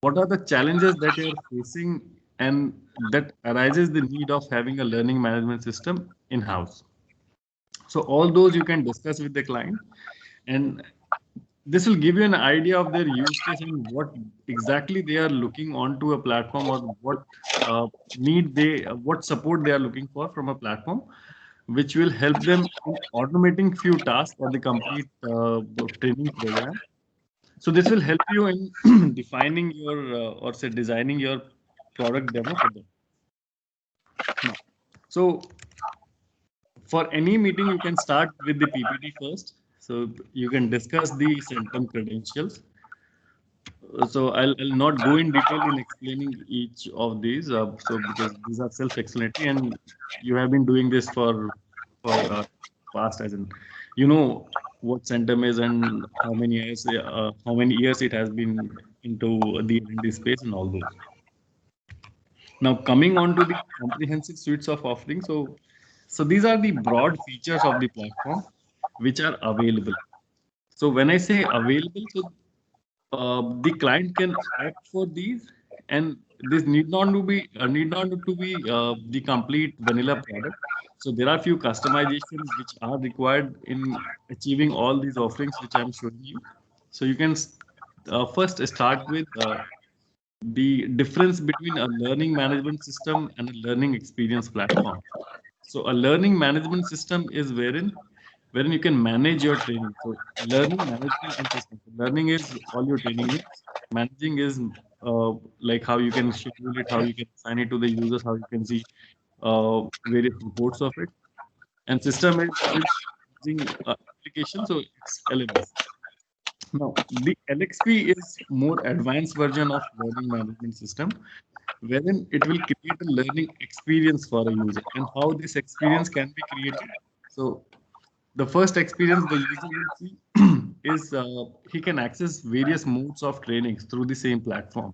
what are the challenges that you're facing and that arises the need of having a learning management system in-house. So all those you can discuss with the client, and this will give you an idea of their use case and what exactly they are looking onto a platform, or what what support they are looking for from a platform, which will help them in automating few tasks or the complete training program. So this will help you in defining your or say designing your product demo for them. Now, so for any meeting, you can start with the PPT first. So you can discuss the Centum credentials. I'll not go in detail in explaining each of these. So because these are self-explanatory, and you have been doing this for past, as in you know what Centum is and how many years it has been into the R&D space and all those. Now coming on to the comprehensive suites of offerings. So these are the broad features of the platform which are available. So when I say available, so the client can opt for these, and this need not to be the complete vanilla product. So there are few customizations which are required in achieving all these offerings which I'm showing you. So you can first start with the difference between a learning management system and a learning experience platform. So a learning management system is wherein you can manage your training. So learning management and system. So learning is all your training needs. Managing is like how you can schedule it, how you can assign it to the users, how you can see various reports of it. And system is using application. So it's LMS. Now the LXP is more advanced version of learning management system, wherein it will create a learning experience for a user, and how this experience can be created. So the first experience the user will see is he can access various modes of trainings through the same platform.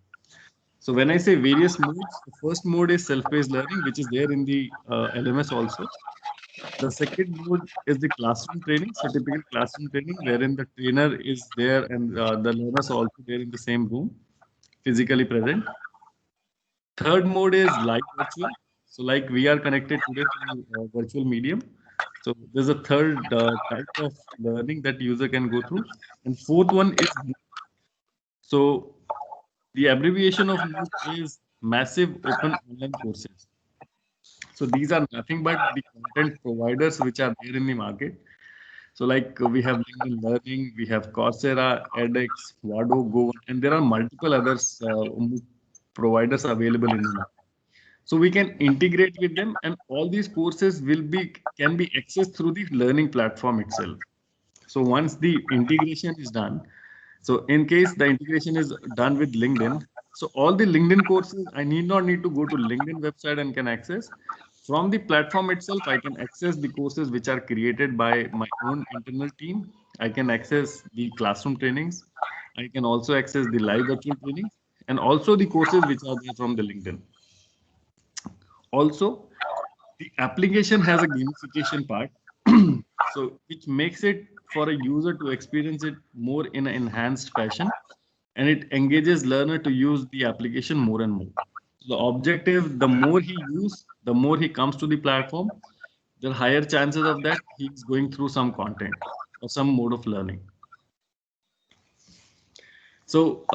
So when I say various modes, the first mode is self-paced learning, which is there in the LMS also. The second mode is the classroom training. So typical classroom training, wherein the trainer is there and the learners are also there in the same room, physically present. Third mode is live virtual. So like we are connected today through virtual medium. So there's a third type of learning that user can go through. And fourth one is MOOC. So the abbreviation of MOOC is Massive Open Online Courses. So these are nothing but the content providers which are there in the market. So like we have LinkedIn Learning, we have Coursera, edX, Wado, Go, and there are multiple others MOOC providers available in the market. So we can integrate with them, and all these courses will be can be accessed through the learning platform itself. So once the integration is done, so in case the integration is done with LinkedIn, so all the LinkedIn courses I need to go to LinkedIn website and can access. From the platform itself, I can access the courses which are created by my own internal team. I can access the classroom trainings. I can also access the live virtual trainings, and also the courses which are there from the LinkedIn. Also, the application has a gamification part, so which makes it for a user to experience it more in an enhanced fashion, and it engages learner to use the application more and more. The objective, the more he use, the more he comes to the platform, the higher chances of that he's going through some content or some mode of learning. So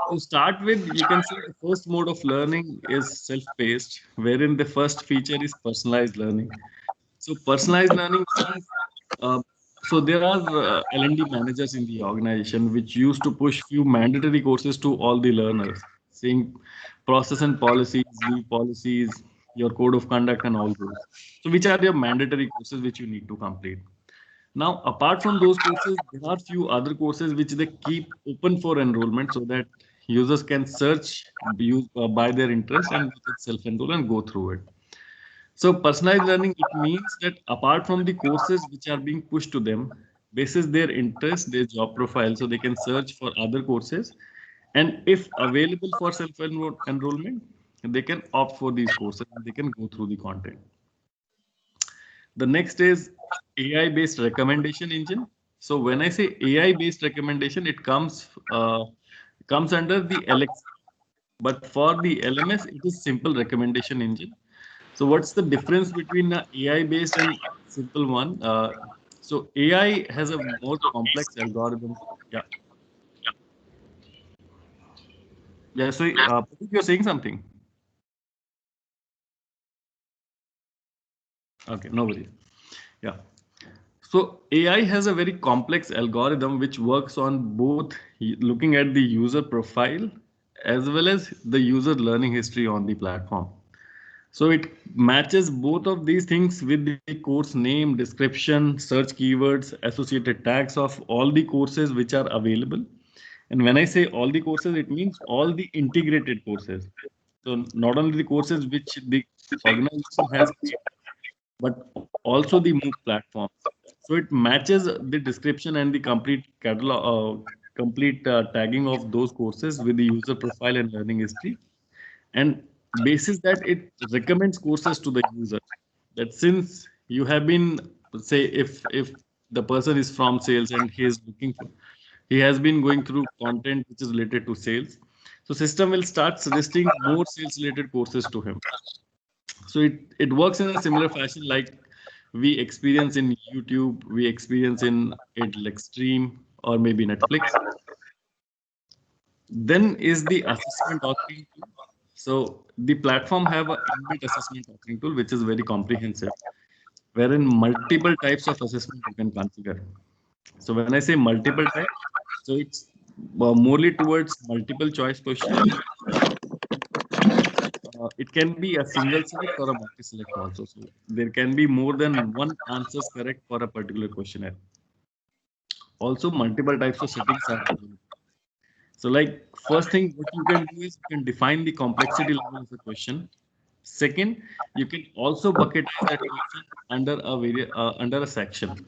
to start with, you can see the first mode of learning is self-paced, wherein the first feature is personalized learning. So personalized learning means, uh, so there are L&D managers in the organization which used to push few mandatory courses to all the learners, saying process and policies, leave policies, your code of conduct and all those. So which are your mandatory courses which you need to complete. Now, apart from those courses, there are few other courses which they keep open for enrollment so that users can search by their interest and they can self-enroll and go through it. So personalized learning, it means that apart from the courses which are being pushed to them, basis their interest, their job profile, so they can search for other courses. And if available for self-enrollment, they can opt for these courses and they can go through the content. The next is AI-based recommendation engine. So when I say AI-based recommendation, it comes under the LX. But for the LMS, it is simple recommendation engine. So what's the difference between an AI based and simple one? So AI has a more complex algorithm. Yeah. Yeah. So Pratik, you're saying something. Okay. No worries. Yeah. So AI has a very complex algorithm which works on both looking at the user profile as well as the user learning history on the platform. So it matches both of these things with the course name, description, search keywords, associated tags of all the courses which are available. And when I say all the courses, it means all the integrated courses. So not only the courses which the organization has created, but also the MOOC platforms. So it matches the description and the complete catalog, complete tagging of those courses with the user profile and learning history. And basis that it recommends courses to the user. That since you have been, say, if the person is from sales and he is looking for, he has been going through content which is related to sales. So system will start suggesting more sales related courses to him. So it works in a similar fashion like we experience in YouTube, we experience in it like Stream or maybe Netflix. Then is the assessment authoring tool. So the platform have a inbuilt assessment authoring tool which is very comprehensive, wherein multiple types of assessment you can configure. So when I say multiple types, so it's morely towards multiple choice question. It can be a single select or a multi-select also. So there can be more than one answers correct for a particular questionnaire. Also, multiple types of settings are available. So like first thing, what you can do is you can define the complexity level of the question. Second, you can also bucketize that question under a section.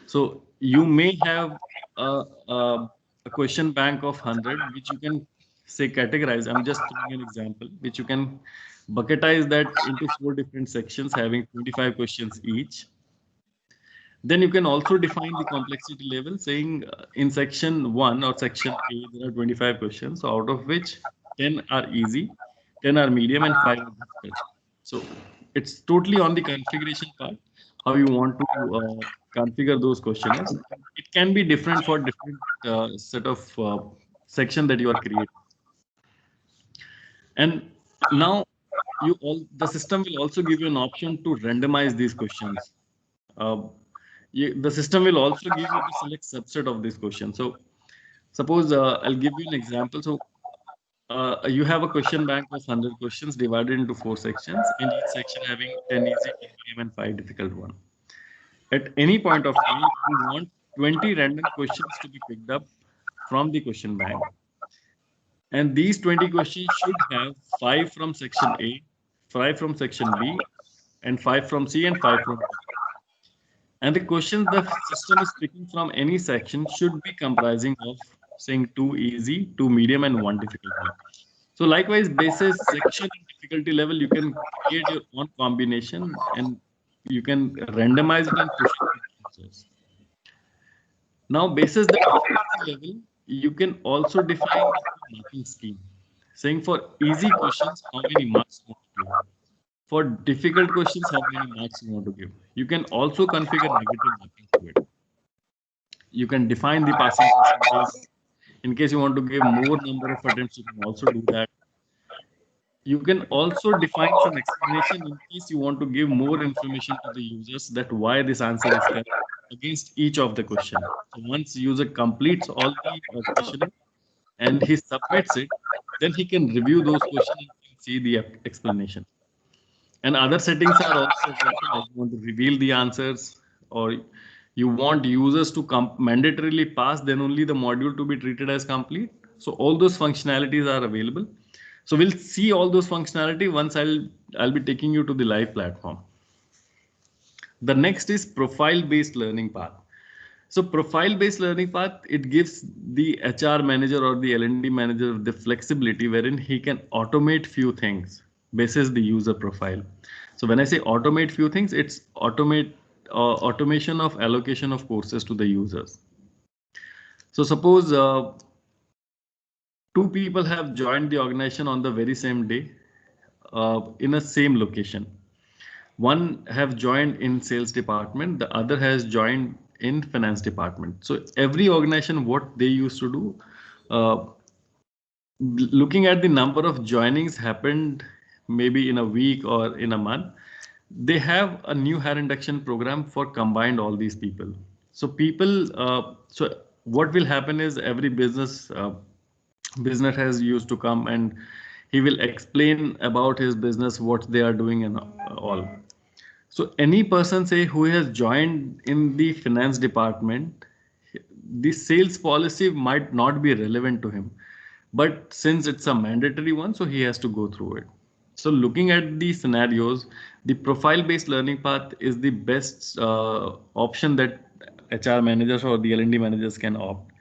So you may have a question bank of 100, which you can say categorize. I'm just throwing an example, which you can bucketize that into 4 different sections having 25 questions each. Then you can also define the complexity level saying in section 1 or section A, there are 25 questions, so out of which 10 are easy, 10 are medium, and 5 are difficult. So it's totally on the configuration part, how you want to configure those questionnaires. It can be different for different set of section that you are creating. And now the system will also give you an option to randomize these questions. Uh, the system will also give you the select subset of this question. So suppose I'll give you an example. So you have a question bank of 100 questions divided into 4 sections, and each section having 10 easy, 10 medium, and 5 difficult one. At any point of time, you want 20 random questions to be picked up from the question bank. And these 20 questions should have 5 from section A, 5 from section B, and 5 from C, and 5 from D. And the questions the system is picking from any section should be comprising of saying 2 easy, 2 medium, and 1 difficult one. So likewise, basis section and difficulty level, you can create your own combination and you can randomize it and push it to the users. Now, basis the difficulty level, you can also define the marking scheme, saying for easy questions, how many marks you want to give. For difficult questions, how many marks you want to give. You can also configure negative marking to it. You can define the passing percentage. In case you want to give more number of attempts, you can also do that. You can also define some explanation in case you want to give more information to the users that why this answer is correct against each of the question. So once user completes all the questionnaire and he submits it, then he can review those questions and see the explanation. And other settings are also available, like you want to reveal the answers or you want users to mandatorily pass, then only the module to be treated as complete. So all those functionalities are available. So we'll see all those functionality once I'll be taking you to the live platform. The next is profile-based learning path. So profile-based learning path, it gives the HR manager or the L&D manager the flexibility wherein he can automate few things basis the user profile. So when I say automate few things, it's automation of allocation of courses to the users. So suppose two people have joined the organization on the very same day in a same location. One have joined in sales department, the other has joined in finance department. So every organization, what they used to do, uh, looking at the number of joinings happened maybe in a week or in a month, they have a new hire induction program for combined all these people. So so what will happen is every business has used to come and he will explain about his business, what they are doing and all. So any person say who has joined in the finance department, the sales policy might not be relevant to him. But since it's a mandatory one, so he has to go through it. So looking at the scenarios, the profile-based learning path is the best option that HR managers or the L&D managers can opt.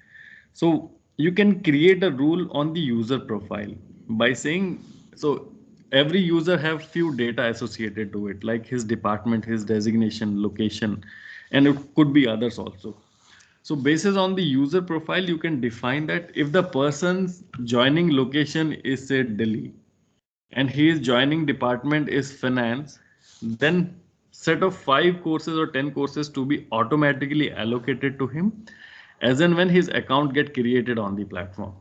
So you can create a rule on the user profile by saying, so every user have few data associated to it, like his department, his designation, location, and it could be others also. So basis on the user profile, you can define that if the person's joining location is say Delhi and his joining department is finance, then set of 5 courses or 10 courses to be automatically allocated to him as and when his account get created on the platform.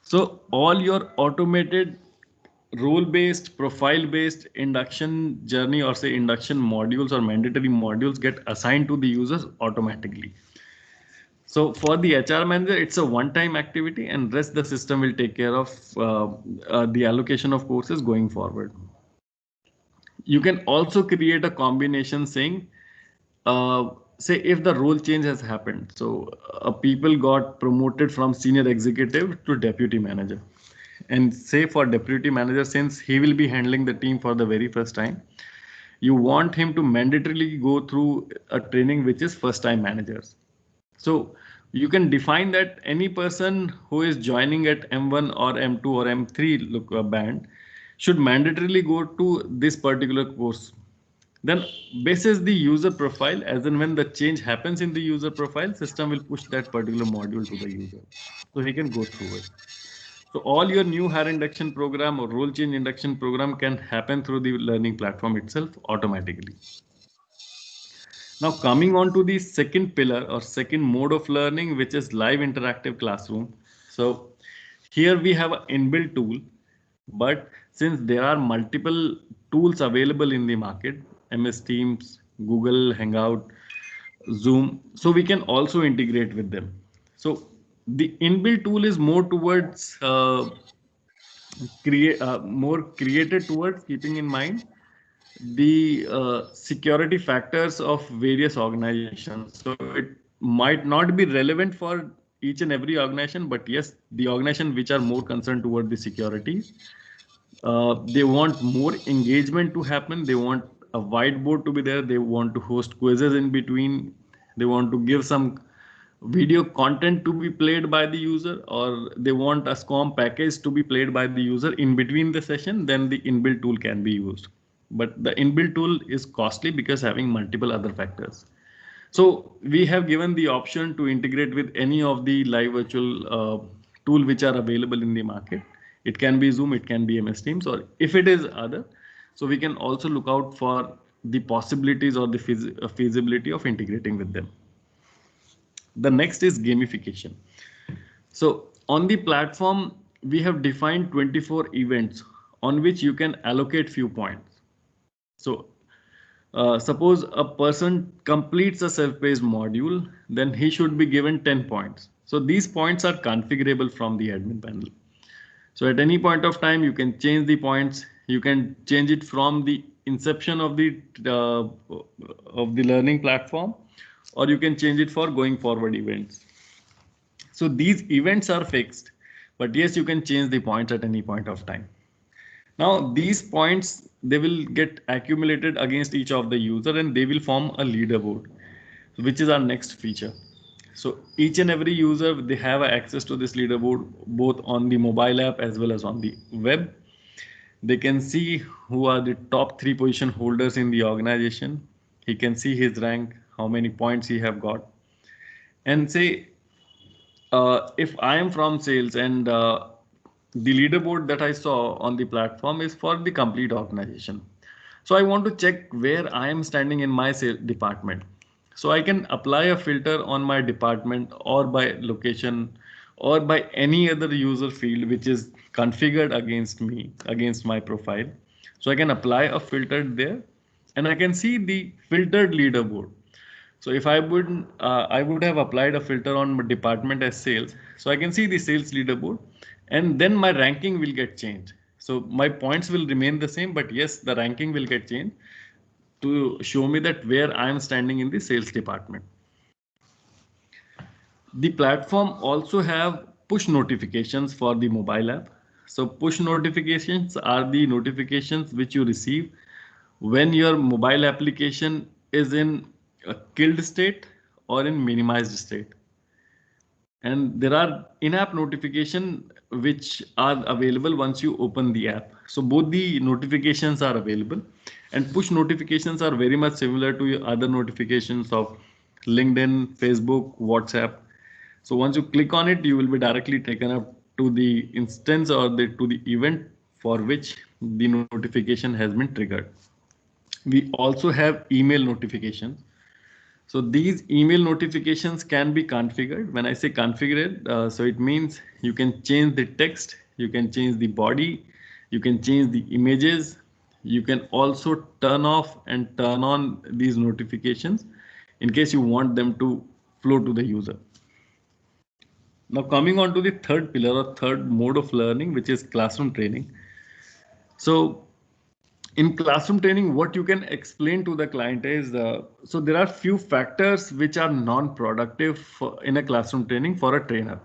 So all your automated role-based, profile-based induction journey or say induction modules or mandatory modules get assigned to the users automatically. So for the HR manager, it's a one-time activity and rest the system will take care of the allocation of courses going forward. You can also create a combination saying, say if the role change has happened. So people got promoted from senior executive to deputy manager. And say for deputy manager, since he will be handling the team for the very first time, you want him to mandatorily go through a training which is first time managers. So you can define that any person who is joining at M1 or M2 or M3 band should mandatorily go to this particular course. Then basis the user profile, as and when the change happens in the user profile, system will push that particular module to the user. So he can go through it. So all your new hire induction program or role change induction program can happen through the learning platform itself automatically. Now coming on to the second pillar or second mode of learning, which is live interactive classroom. So here we have an inbuilt tool, but since there are multiple tools available in the market, MS Teams, Google Hangout, Zoom, so we can also integrate with them. So the inbuilt tool is more towards more created towards keeping in mind the security factors of various organizations. So it might not be relevant for each and every organization, but yes, the organization which are more concerned toward the security, they want more engagement to happen. They want a whiteboard to be there. They want to host quizzes in between. They want to give some video content to be played by the user, or they want a SCORM package to be played by the user in between the session, then the inbuilt tool can be used. But the inbuilt tool is costly because having multiple other factors. So we have given the option to integrate with any of the live virtual tool which are available in the market. It can be Zoom, it can be MS Teams, or if it is other, so we can also look out for the possibilities or the feasibility of integrating with them. The next is gamification. So on the platform, we have defined 24 events on which you can allocate few points. So suppose a person completes a self-paced module, then he should be given 10 points. So these points are configurable from the admin panel. So at any point of time, you can change the points. You can change it from the inception of the learning platform, or you can change it for going forward events. So these events are fixed, but yes, you can change the points at any point of time. Now these points, they will get accumulated against each of the user and they will form a leaderboard, which is our next feature. So each and every user, they have access to this leaderboard, both on the mobile app as well as on the web. They can see who are the top 3 position holders in the organization. He can see his rank, how many points he have got. And say if I am from sales and the leaderboard that I saw on the platform is for the complete organization. So I want to check where I am standing in my sales department. So I can apply a filter on my department or by location or by any other user field which is configured against me, against my profile. So I can apply a filter there and I can see the filtered leaderboard. So if I would have applied a filter on my department as sales. So I can see the sales leaderboard, and then my ranking will get changed. So my points will remain the same, but yes, the ranking will get changed to show me that where I am standing in the sales department. The platform also have push notifications for the mobile app. So push notifications are the notifications which you receive when your mobile application is in a killed state or in minimized state. And there are in-app notification which are available once you open the app. So both the notifications are available, and push notifications are very much similar to other notifications of LinkedIn, Facebook, WhatsApp. So once you click on it, you will be directly taken up to the instance or to the event for which the notification has been triggered. We also have email notifications. So these email notifications can be configured. When I say configured, so it means you can change the text, you can change the body, you can change the images. You can also turn off and turn on these notifications in case you want them to flow to the user. Now coming on to the third pillar or third mode of learning, which is classroom training. So in classroom training, what you can explain to the client is, so there are few factors which are non-productive in a classroom training for a trainer,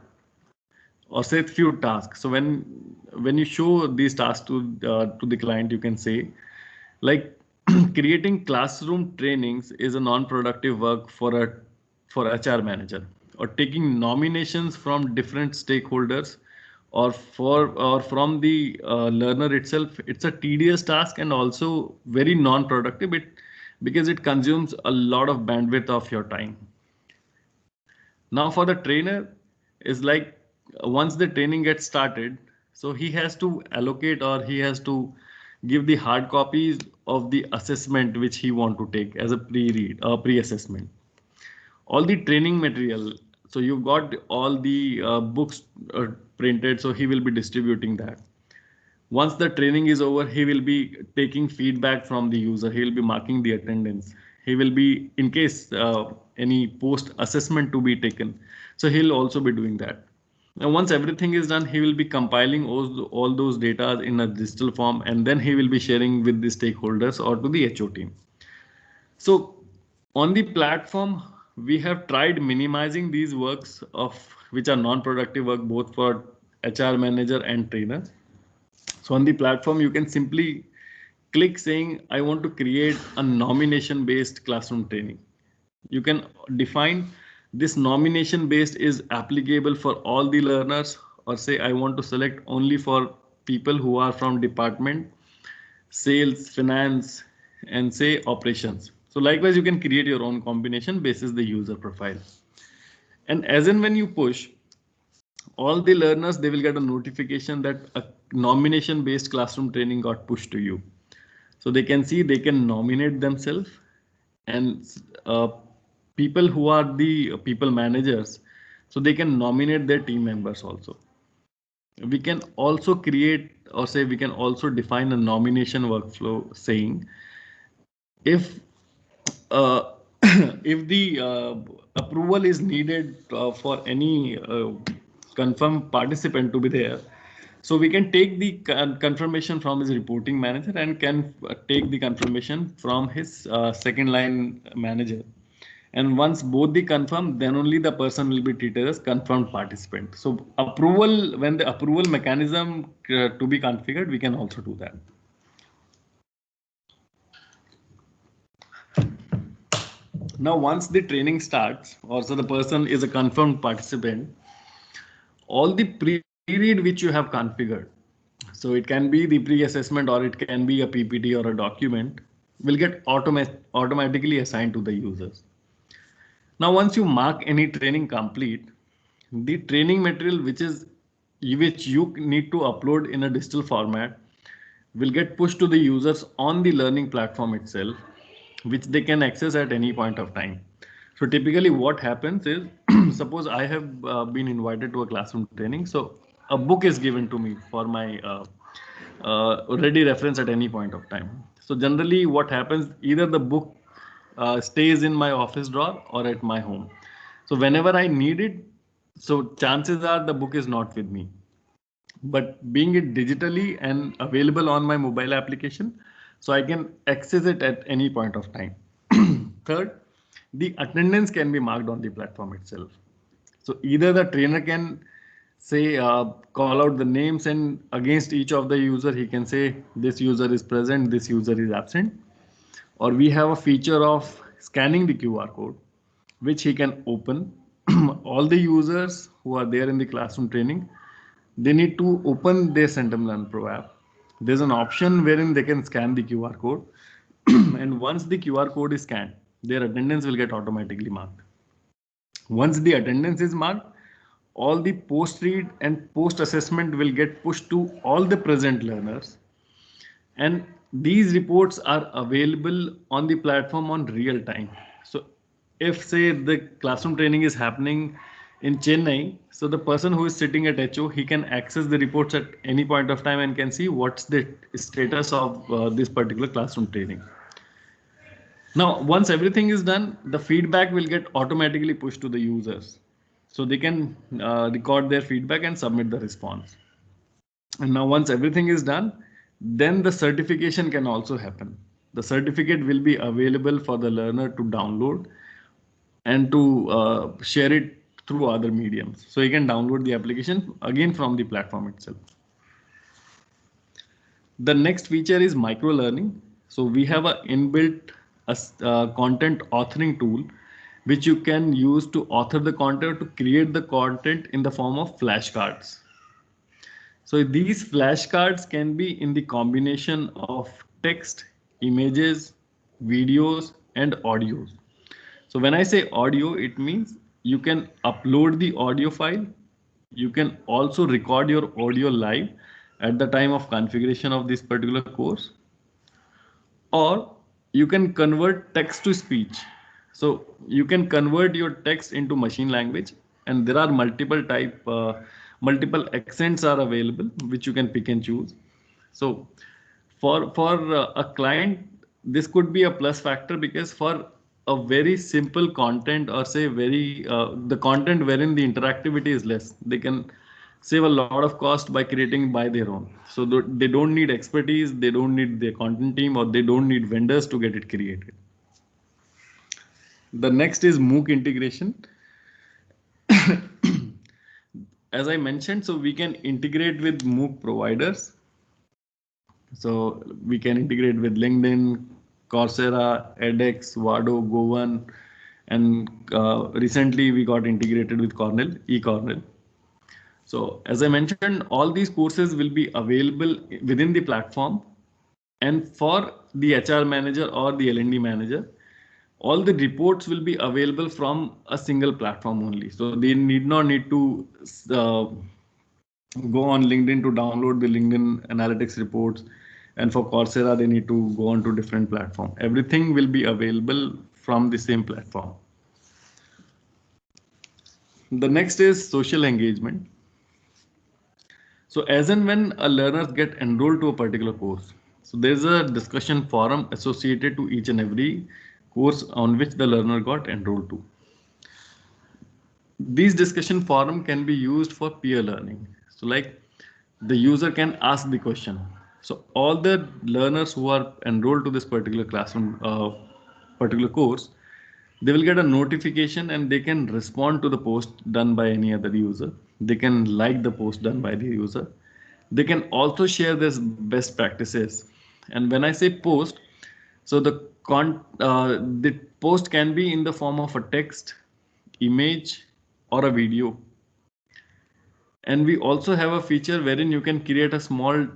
or say few tasks. So when you show these tasks to the client, you can say like creating classroom trainings is a non-productive work for HR manager, or taking nominations from different stakeholders or from the learner itself. It's a tedious task and also very non-productive because it consumes a lot of bandwidth of your time. Now for the trainer is like once the training gets started, so he has to allocate or he has to give the hard copies of the assessment which he want to take as a pre-assessment. All the training material. So you've got all the books printed, so he will be distributing that. Once the training is over, he will be taking feedback from the user. He will be marking the attendance. He will be, in case any post assessment to be taken. So he'll also be doing that. Now, once everything is done, he will be compiling all those data in a digital form, and then he will be sharing with the stakeholders or to the HO team. So on the platform, we have tried minimizing these works of which are non-productive work both for HR manager and trainer. So on the platform, you can simply click saying, I want to create a nomination based classroom training. You can define this nomination based is applicable for all the learners, or say I want to select only for people who are from department, sales, finance, and say operations. So likewise, you can create your own combination basis the user profile. And as and when you push, all the learners, they will get a notification that a nomination based classroom training got pushed to you. So they can see they can nominate themselves, and people who are the people managers, so they can nominate their team members also. We can also create, or say we can also define a nomination workflow saying if if the approval is needed for any confirmed participant to be there, so we can take the confirmation from his reporting manager and can take the confirmation from his second line manager. And once both the confirm, then only the person will be treated as confirmed participant. So approval, when the approval mechanism to be configured, we can also do that. Now, once the training starts, also the person is a confirmed participant, all the pre-read which you have configured, so it can be the pre-assessment or it can be a PPT or a document, will get automatically assigned to the users. Now, once you mark any training complete, the training material which you need to upload in a digital format will get pushed to the users on the learning platform itself, which they can access at any point of time. So typically what happens is, suppose I have been invited to a classroom training. So a book is given to me for my ready reference at any point of time. So generally what happens, either the book stays in my office drawer or at my home. So whenever I need it, so chances are the book is not with me. But being it digitally and available on my mobile application, so I can access it at any point of time. Third, the attendance can be marked on the platform itself. So either the trainer can say call out the names, and against each of the user he can say this user is present, this user is absent. Or we have a feature of scanning the QR code, which he can open. All the users who are there in the classroom training, they need to open their Centum Learn Pro app. There's an option wherein they can scan the QR code. And once the QR code is scanned, their attendance will get automatically marked. Once the attendance is marked, all the post read and post assessment will get pushed to all the present learners. And these reports are available on the platform on real time. So if say the classroom training is happening in Chennai, so the person who is sitting at HO, he can access the reports at any point of time and can see what's the status of this particular classroom training. Now, once everything is done, the feedback will get automatically pushed to the users. So they can record their feedback and submit the response. And now once everything is done, then the certification can also happen. The certificate will be available for the learner to download and to share it through other mediums. So you can download the application again from the platform itself. The next feature is micro learning. So we have a inbuilt content authoring tool, which you can use to author the content, to create the content in the form of flashcards. So these flashcards can be in the combination of text, images, videos, and audios. So when I say audio, it means you can upload the audio file. You can also record your audio live at the time of configuration of this particular course. Or you can convert text to speech. So you can convert your text into machine language, and there are multiple accents are available, which you can pick and choose. So for a client, this could be a plus factor, because for a very simple content, or say the content wherein the interactivity is less, they can save a lot of cost by creating by their own. So they don't need expertise, they don't need their content team, or they don't need vendors to get it created. The next is MOOC integration. As I mentioned, so we can integrate with MOOC providers. So we can integrate with LinkedIn, Coursera, edX, Wado, Govan, and recently we got integrated with Cornell, eCornell. So as I mentioned, all these courses will be available within the platform, and for the HR manager or the L&D manager, all the reports will be available from a single platform only. So they need to go on LinkedIn to download the LinkedIn analytics reports. And for Coursera, they need to go on to different platform. Everything will be available from the same platform. The next is social engagement. So as and when a learner get enrolled to a particular course, so there's a discussion forum associated to each and every course on which the learner got enrolled to. These discussion forum can be used for peer learning. So like the user can ask the question. So all the learners who are enrolled to this particular classroom, particular course, they will get a notification and they can respond to the post done by any other user. They can like the post done by the user. They can also share this best practices. And when I say post, so the post can be in the form of a text, image, or a video. And we also have a feature wherein you can create a small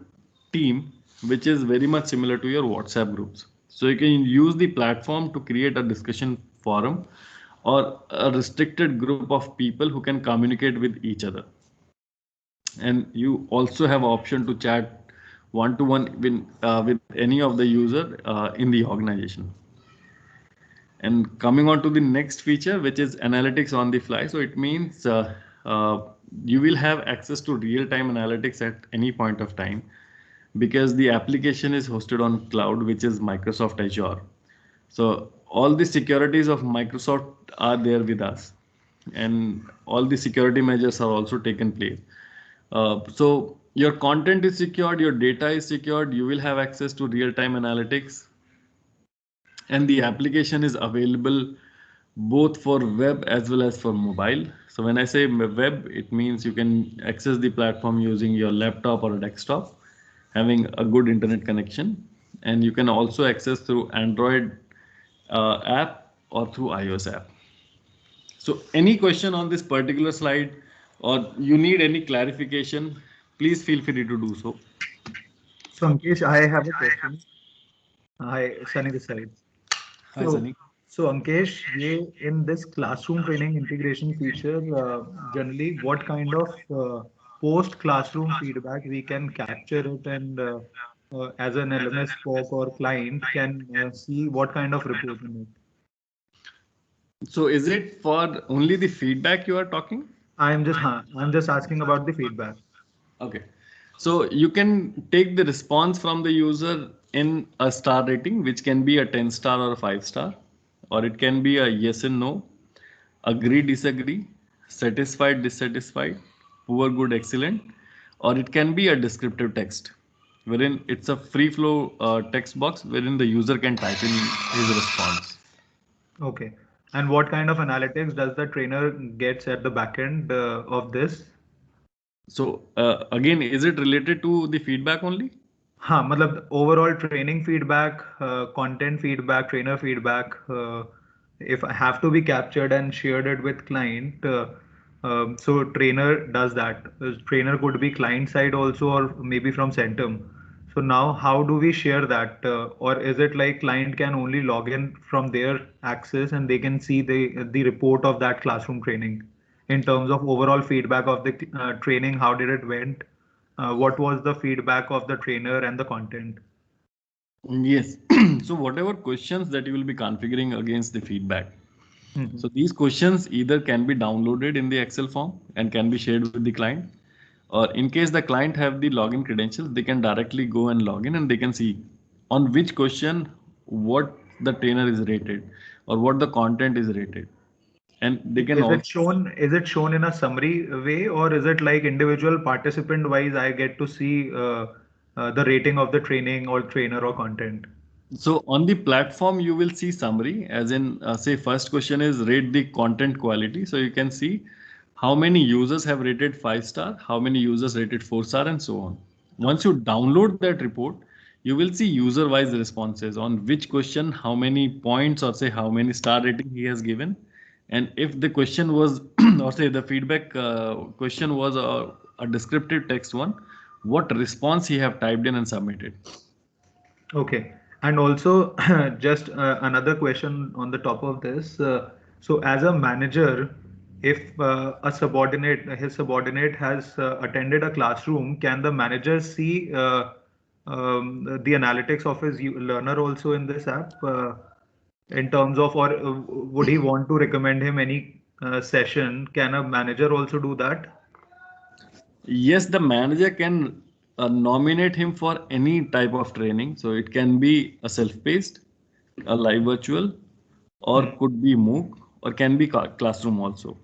team, which is very much similar to your WhatsApp groups. So you can use the platform to create a discussion forum or a restricted group of people who can communicate with each other. And you also have option to chat one-to-one with any of the user in the organization. And coming on to the next feature, which is analytics on the fly. So it means uh, you will have access to real-time analytics at any point of time, because the application is hosted on cloud, which is Microsoft Azure. So all the securities of Microsoft are there with us, and all the security measures are also taken place. So your content is secured, your data is secured, you will have access to real-time analytics, and the application is available both for web as well as for mobile. So when I say web, it means you can access the platform using your laptop or a desktop, having a good internet connection, and you can also access through Android app or through iOS app. So any question on this particular slide, or you need any clarification, please feel free to do so. So Ankesh, I have a question. Hi, Sunny this side. Hi, So, Sunny. so Ankesh, in this classroom training integration feature, generally, what kind of post-classroom feedback we can capture it, and as an LMS spoke or client can see what kind of report in it. So is it for only the feedback you are talking? I'm just asking about the feedback. Okay. So you can take the response from the user in a star rating, which can be a 10 star or a 5 star, or it can be a yes and no, agree, disagree, satisfied, dissatisfied, poor, good, excellent, or it can be a descriptive text, wherein it's a free flow text box wherein the user can type in his response. Okay. And what kind of analytics does the trainer gets at the back end of this? So again, is it related to the feedback only? हाँ मतलब overall training feedback, content feedback, trainer feedback, if I have to be captured and shared it with client, so trainer does that. Trainer could be client side also, or maybe from Centum. So now how do we share that? Or is it like client can only log in from their access and they can see the report of that classroom training in terms of overall feedback of the training, how did it went? What was the feedback of the trainer and the content? Yes. So whatever questions that you will be configuring against the feedback. Mhm. So these questions either can be downloaded in the Excel form and can be shared with the client, or in case the client have the login credentials, they can directly go and log in and they can see on which question what the trainer is rated or what the content is rated. And they can also. Is it shown in a summary way, or is it like individual participant wise? I get to see the rating of the training or trainer or content. So on the platform, you will see summary, as in, say, first question is rate the content quality. So you can see how many users have rated 5 star, how many users rated 4 star, and so on. Once you download that report, you will see user-wise responses on which question, how many points, or say how many star rating he has given. And if the question was, or say the feedback question was a descriptive text one, what response he have typed in and submitted. Okay. And also, just another question on the top of this. So, as a manager, if his subordinate has attended a classroom, can the manager see the analytics of his learner also in this app? In terms of, or would he want to recommend him any session? Can a manager also do that? Yes, the manager can nominate him for any type of training. So it can be a self-paced, a live virtual, or Hmm. could be MOOC, or can be classroom also.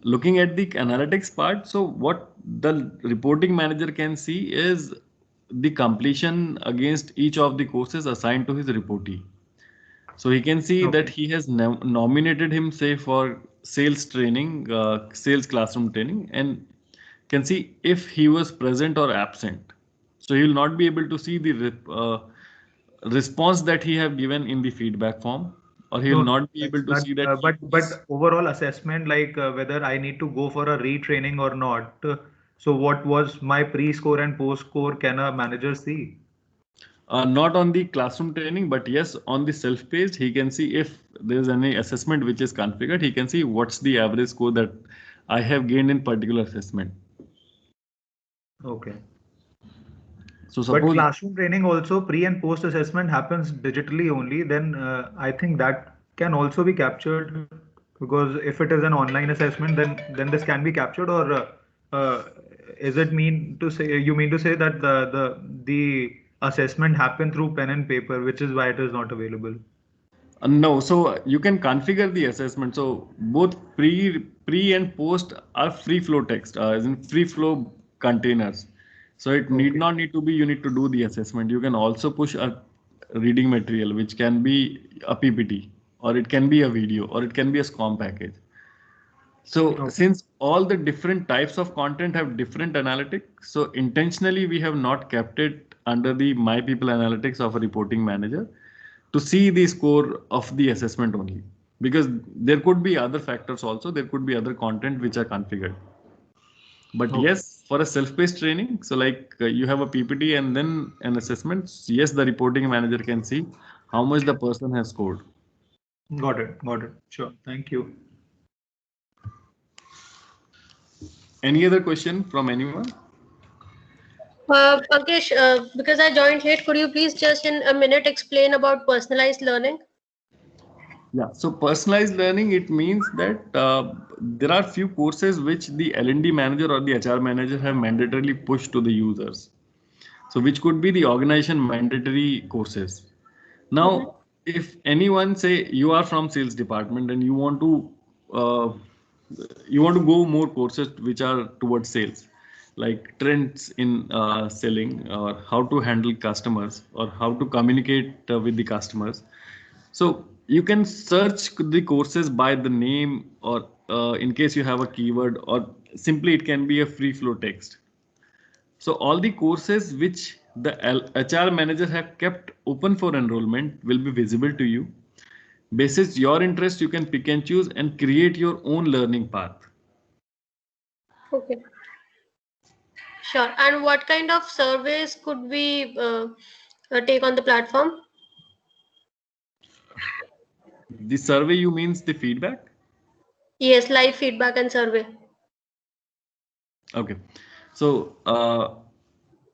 Looking at the analytics part, so what the reporting manager can see is the completion against each of the courses assigned to his reportee. So he can see that Okay. he has nominated him, say, for sales training, sales classroom training, and can see if he was present or absent. So he will not be able to see the response that he have given in the feedback form, or he will No, not be able that's to not. see that he was. But overall assessment, like whether I need to go for a retraining or not. So what was my pre-score and post-score? Can a manager see? Not on the classroom training, but yes, on the self-paced, he can see if there's any assessment which is configured, he can see what's the average score that I have gained in particular assessment. Okay. So But suppose, classroom training also pre and post assessment happens digitally only. Then I think that can also be captured because if it is an online assessment, then this can be captured. Or uh, is it mean to say you mean to say that the assessment happened through pen and paper, which is why it is not available? no, so you can configure the assessment. So both pre and post are free flow text, as in free flow containers. So it need Okay. not need to be you need to do the assessment. You can also push a reading material, which can be a PPT, or it can be a video, or it can be a SCOM package. So Okay. since all the different types of content have different analytics, so intentionally we have not kept it under the My People analytics of a reporting manager to see the score of the assessment only. Because there could be other factors also, there could be other content which are configured. But Okay. yes, for a self-paced training, so like you have a PPT and then an assessment, yes, the reporting manager can see how much the person has scored. Got it. Got it. Sure. Thank you. Any other question from anyone? Pankaj, because I joined late, could you please just in a minute explain about personalized learning? Yeah, so personalized learning, it means that there are few courses which the L&D manager or the HR manager have mandatorily pushed to the users. So which could be the organization mandatory courses. Mm-hmm. Now, if anyone say you are from sales department and uh, you want to go more courses which are towards sales, like trends in selling or how to handle customers or how to communicate with the customers. So you can search the courses by the name or in case you have a keyword or simply it can be a free flow text. So all the courses which the HR manager have kept open for enrollment will be visible to you. Basis your interest, you can pick and choose and create your own learning path. Okay, sure. And what kind of surveys could we take on the platform? The survey you means the feedback? Yes, live feedback and survey. Okay. So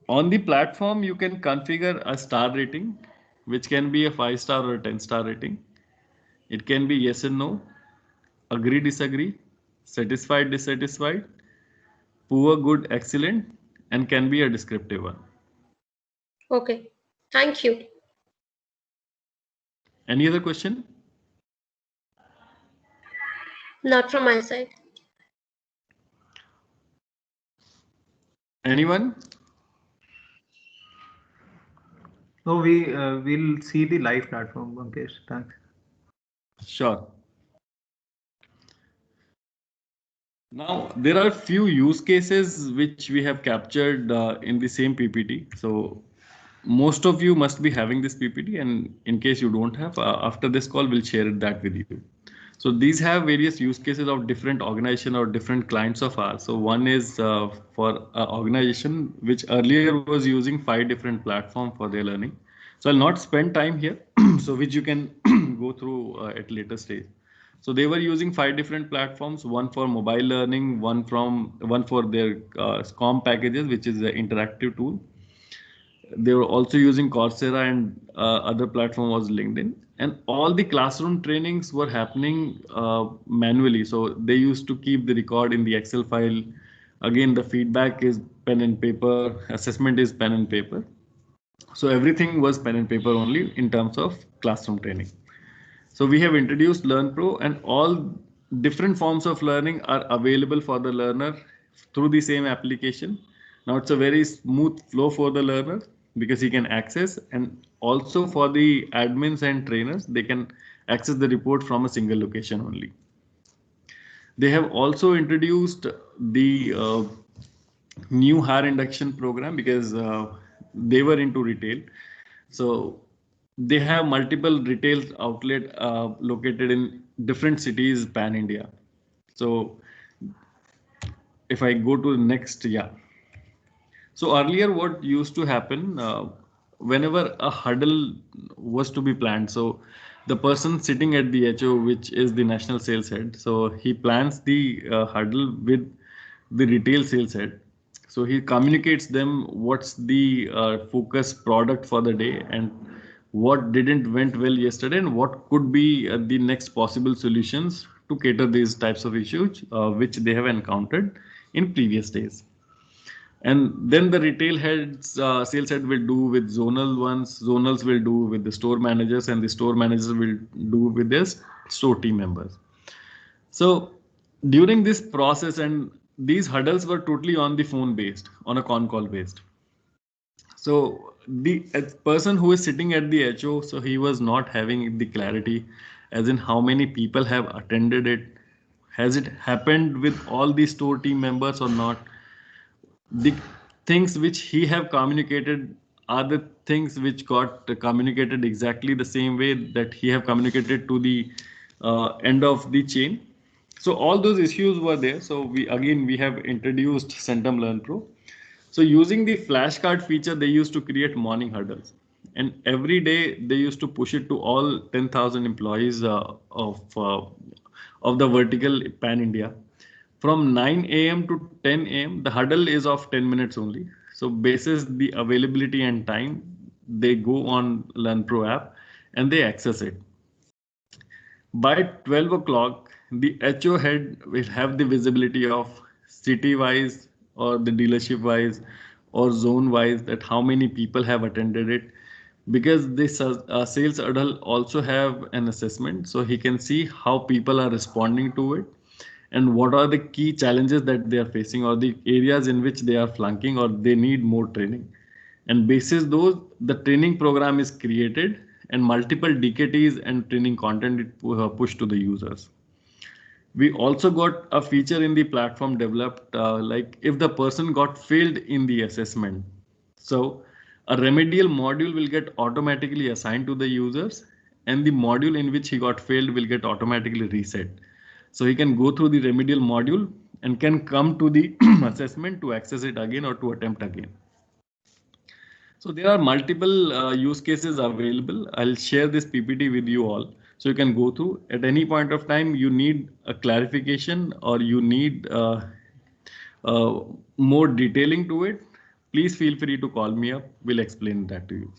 on the platform, you can configure a star rating, which can be a 5-star or a 10-star rating. It can be yes and no, agree, disagree, satisfied, dissatisfied, poor, good, excellent, and can be a descriptive one. Okay, thank you. Any other question? Not from my side. Anyone? So we'll see the live platform, Bankesh. Thanks. Sure. Now, there are few use cases which we have captured in the same PPT. So most of you must be having this PPT, and in case you don't have, after this call, we'll share that with you. So these have various use cases of different organization or different clients of ours. So one is for an organization which earlier was using 5 different platforms for their learning. So I'll not spend time here, so which you can go through at later stage. So they were using 5 different platforms, one for mobile learning, one for their SCOM packages, which is the interactive tool. They were also using Coursera and other platform was LinkedIn. And all the classroom trainings were happening manually. So they used to keep the record in the Excel file. Again, the feedback is pen and paper, assessment is pen and paper. So everything was pen and paper only in terms of classroom training. So we have introduced LearnPro and all different forms of learning are available for the learner through the same application. Now it's a very smooth flow for the learner because he can access, and also for the admins and trainers, they can access the report from a single location only. They have also introduced the new hire induction program because they were into retail. So they have multiple retail outlet located in different cities pan India. So if I go to the next, yeah. So earlier, what used to happen? whenever a huddle was to be planned, so the person sitting at the HO, which is the national sales head, so he plans the huddle with the retail sales head. So he communicates them what's the focus product for the day and what didn't went well yesterday and what could be the next possible solutions to cater these types of issues which they have encountered in previous days. And then the retail heads, sales head will do with zonal ones, zonals will do with the store managers, and the store managers will do with their store team members. So during this process, and these huddles were totally on the phone based, on a con call based. So the person who is sitting at the HO, so he was not having the clarity as in how many people have attended it. Has it happened with all the store team members or not? The things which he have communicated are the things which got communicated exactly the same way that he have communicated to the end of the chain. So all those issues were there. So we have introduced Centum Learn Pro. So using the flashcard feature, they used to create morning huddles, and every day they used to push it to all 10,000 employees of the vertical pan India. From 9 a.m. to 10 a.m., the huddle is of 10 minutes only. So basis the availability and time, they go on LearnPro app and they access it. By 12 o'clock, the HO head will have the visibility of city wise or the dealership wise or zone wise that how many people have attended it, because this sales huddle also have an assessment, so he can see how people are responding to it and what are the key challenges that they are facing or the areas in which they are flunking or they need more training. And basis those, the training program is created and multiple DKTs and training content pushed to the users. We also got a feature in the platform developed, like if the person got failed in the assessment, so a remedial module will get automatically assigned to the users and the module in which he got failed will get automatically reset. So he can go through the remedial module and can come to the assessment to access it again or to attempt again. So there are multiple use cases available. I'll share this PPT with you all. So you can go through at any point of time you need a clarification or you need more detailing to it. Please feel free to call me up. We'll explain that to you.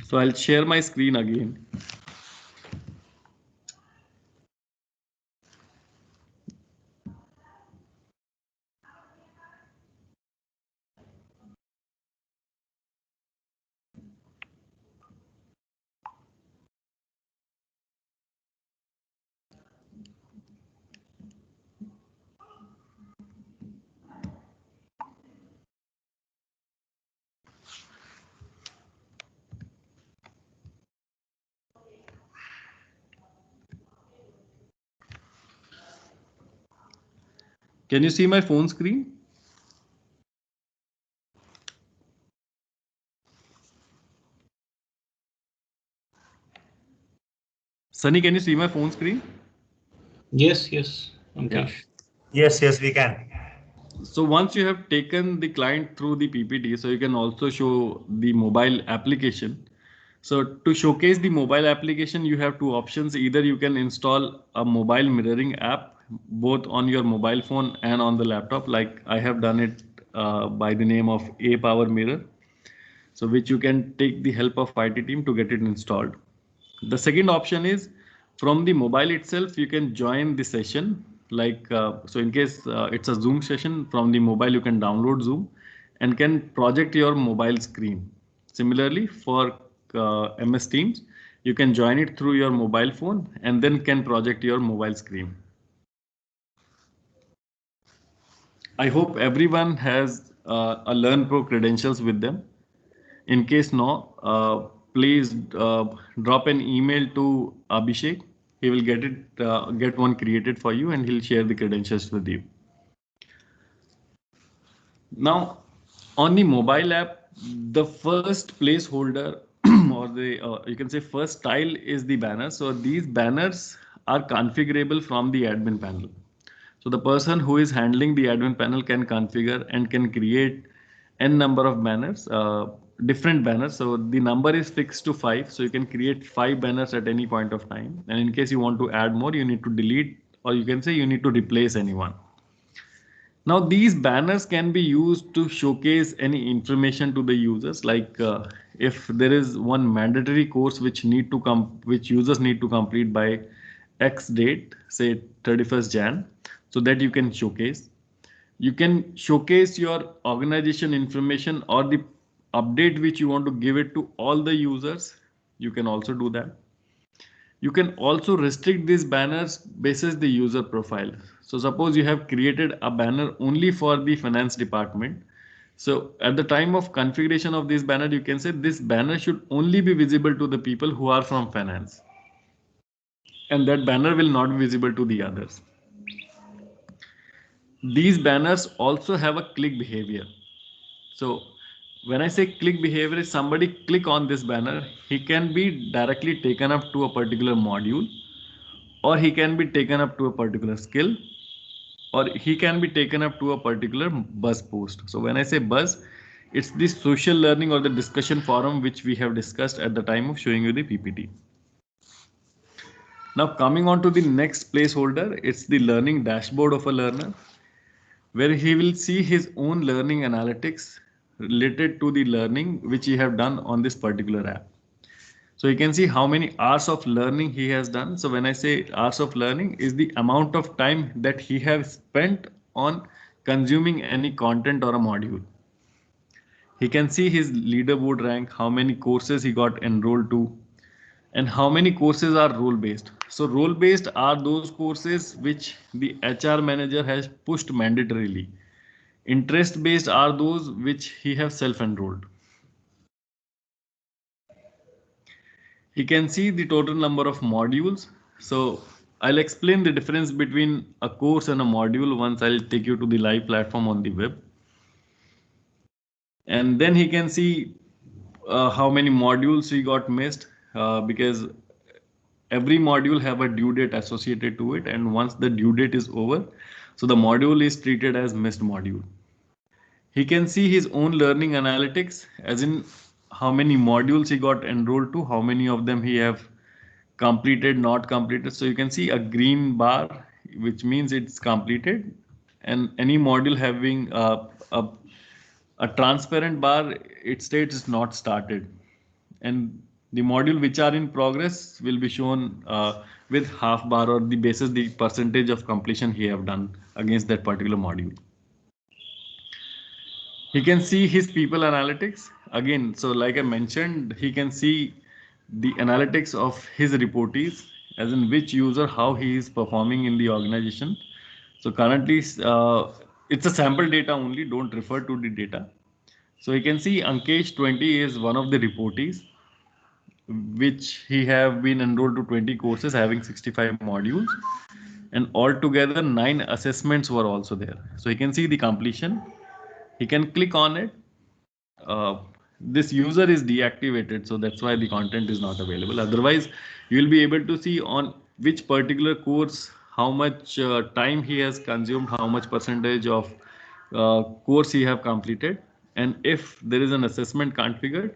So I'll share my screen again. Can you see my phone screen? Sunny, can you see my phone screen? Yes, yes. Yeah. Yes, we can. So once you have taken the client through the PPT, so you can also show the mobile application. So to showcase the mobile application, you have two options. Either you can install a mobile mirroring app, both on your mobile phone and on the laptop, like I have done it by the name of A Power Mirror. So which you can take the help of IT team to get it installed. The second option is from the mobile itself, you can join the session. Like, so in case it's a Zoom session from the mobile, you can download Zoom and can project your mobile screen. Similarly, for MS Teams, you can join it through your mobile phone and then can project your mobile screen. I hope everyone has a Learn Pro credentials with them. In case no, please drop an email to Abhishek. He will get one created for you and he'll share the credentials with you. Now, on the mobile app, the first placeholder or the you can say first tile is the banner. So these banners are configurable from the admin panel. So the person who is handling the admin panel can configure and can create n number of banners, different banners. So the number is fixed to 5. So you can create 5 banners at any point of time. And in case you want to add more, you need to delete, or you can say you need to replace anyone. Now these banners can be used to showcase any information to the users, like if there is one mandatory course which which users need to complete by X date, say 31st Jan, so that you can showcase. You can showcase your organization information or the update which you want to give it to all the users. You can also do that. You can also restrict these banners basis the user profile. So suppose you have created a banner only for the finance department. So at the time of configuration of this banner, you can say this banner should only be visible to the people who are from finance. And that banner will not be visible to the others. These banners also have a click behavior. So when I say click behavior, is somebody click on this banner, he can be directly taken up to a particular module, or he can be taken up to a particular skill, or he can be taken up to a particular buzz post. So when I say buzz, it's the social learning or the discussion forum which we have discussed at the time of showing you the PPT. Now coming on to the next placeholder, it's the learning dashboard of a learner, where he will see his own learning analytics related to the learning which he have done on this particular app. So you can see how many hours of learning he has done. So when I say hours of learning, is the amount of time that he has spent on consuming any content or a module. He can see his leaderboard rank, how many courses he got enrolled to, and how many courses are role based. So role based are those courses which the HR manager has pushed mandatorily. Interest based are those which he have self enrolled. You can see the total number of modules. So I'll explain the difference between a course and a module once I'll take you to the live platform on the web. And then he can see how many modules he got missed, because every module have a due date associated to it. And once the due date is over, so the module is treated as missed module. He can see his own learning analytics, as in how many modules he got enrolled to, how many of them he have completed, not completed. So you can see a green bar, which means it's completed, and any module having a transparent bar, it states it's not started. And the module which are in progress will be shown with half bar, or the basis the percentage of completion he have done against that particular module. He can see his people analytics again. So like I mentioned, he can see the analytics of his reportees, as in which user, how he is performing in the organization. So currently, it's a sample data only, don't refer to the data. So you can see Ankesh 20 is one of the reportees, which he have been enrolled to 20 courses having 65 modules, and altogether 9 assessments were also there. So you can see the completion. He can click on it. This user is deactivated, so that's why the content is not available. Otherwise, you will be able to see on which particular course how much time he has consumed, how much percentage of course he have completed, and if there is an assessment configured,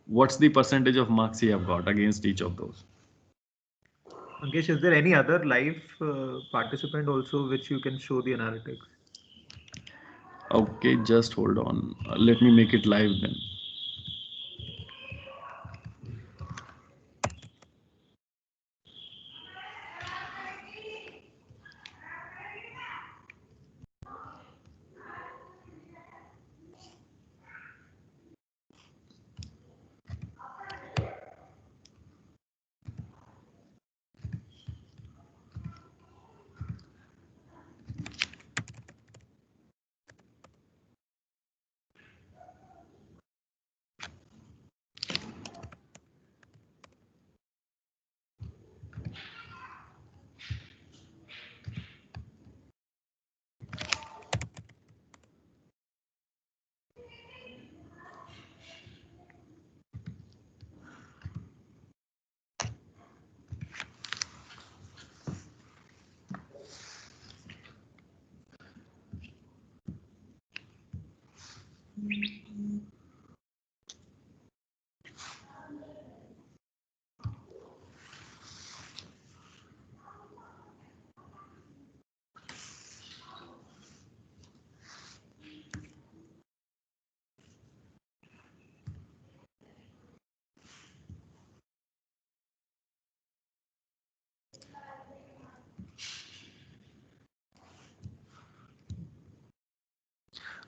what's the percentage of marks he have got against each of those. Ankesh, is there any other live participant also which you can show the analytics? Okay, just hold on. Let me make it live then.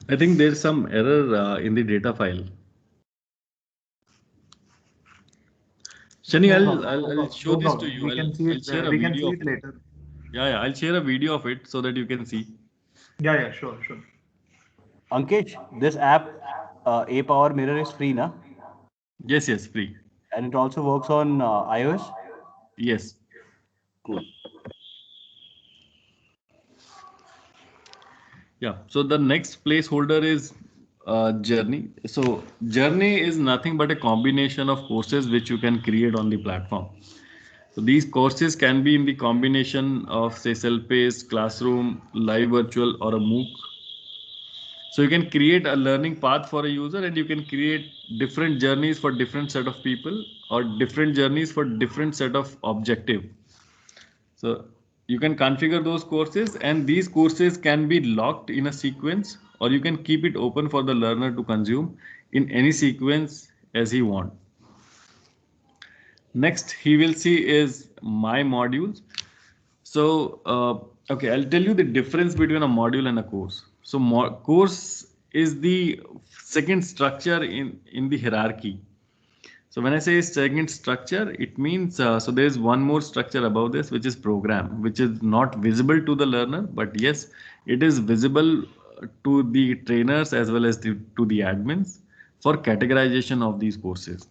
I think there's some error in the data file. Shani, No I'll, problem. I'll, No I'll problem. show No this to problem. you. We can see I'll it. share a We can see video of it it. later. Yeah, I'll share a video of it so that you can see. Yeah, sure. Ankesh, this app, A Power Mirror is free, na? Yes, free. And it also works on iOS? Yes. Cool. Yeah. So the next placeholder is Journey. So Journey is nothing but a combination of courses which you can create on the platform. So these courses can be in the combination of say self-paced, classroom, live virtual or a MOOC. So you can create a learning path for a user and you can create different journeys for different set of people or different journeys for different set of objective. So you can configure those courses and these courses can be locked in a sequence or you can keep it open for the learner to consume in any sequence as he want. Next he will see is my modules. So, okay, I'll tell you the difference between a module and a course. So, course is the second structure in the hierarchy. So, when I say second structure, it means so there is one more structure above this, which is program, which is not visible to the learner, but yes, it is visible to the trainers as well as to the admins for categorization of these courses.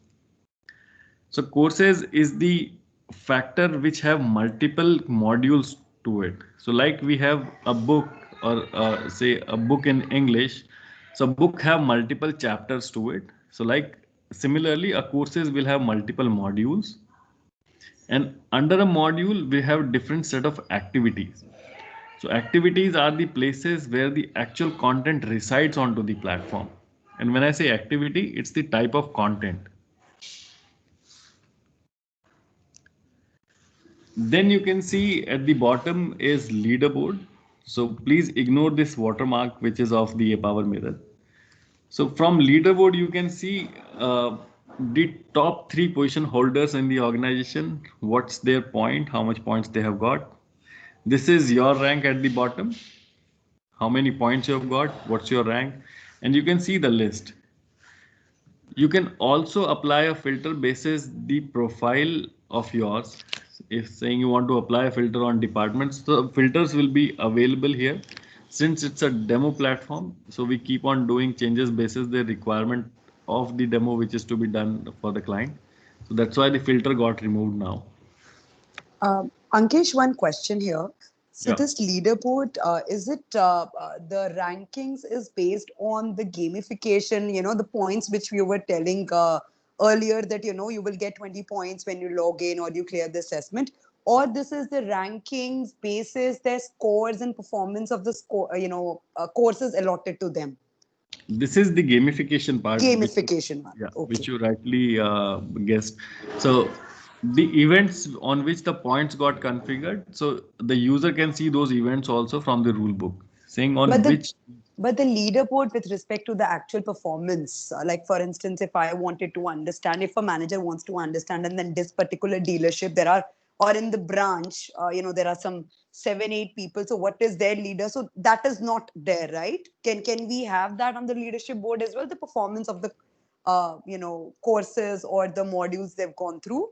So courses is the factor which have multiple modules to it. So like we have a book or say a book in English. So book have multiple chapters to it. So like similarly a courses will have multiple modules and under a module we have different set of activities. So activities are the places where the actual content resides onto the platform. And when I say activity, it's the type of content. Then you can see at the bottom is leaderboard. So please ignore this watermark which is of the power mirror. So from leaderboard you can see the top 3 position holders in the organization. What's their point? How much points they have got? This is your rank at the bottom. How many points you have got? What's your rank? And you can see the list. You can also apply a filter basis the profile of yours. If saying you want to apply a filter on departments, the filters will be available here. Since it's a demo platform, so we keep on doing changes basis the requirement of the demo which is to be done for the client. So that's why the filter got removed now. Ankesh, one question here. So Yeah. this leaderboard, is it the rankings is based on the gamification, the points which we were telling earlier that, you will get 20 points when you log in or you clear the assessment, or this is the rankings basis their scores and performance of the courses allotted to them? This is the gamification part. Gamification one. Yeah, Okay. which you rightly guessed. So the events on which the points got configured, so the user can see those events also from the rule book, saying on which. But the leaderboard with respect to the actual performance, like for instance, if I wanted to understand, if a manager wants to understand, and then this particular dealership, or in the branch, there are some 7-8 people. So what is their leader? So that is not there, right? Can we have that on the leadership board as well? The performance of the, courses or the modules they've gone through?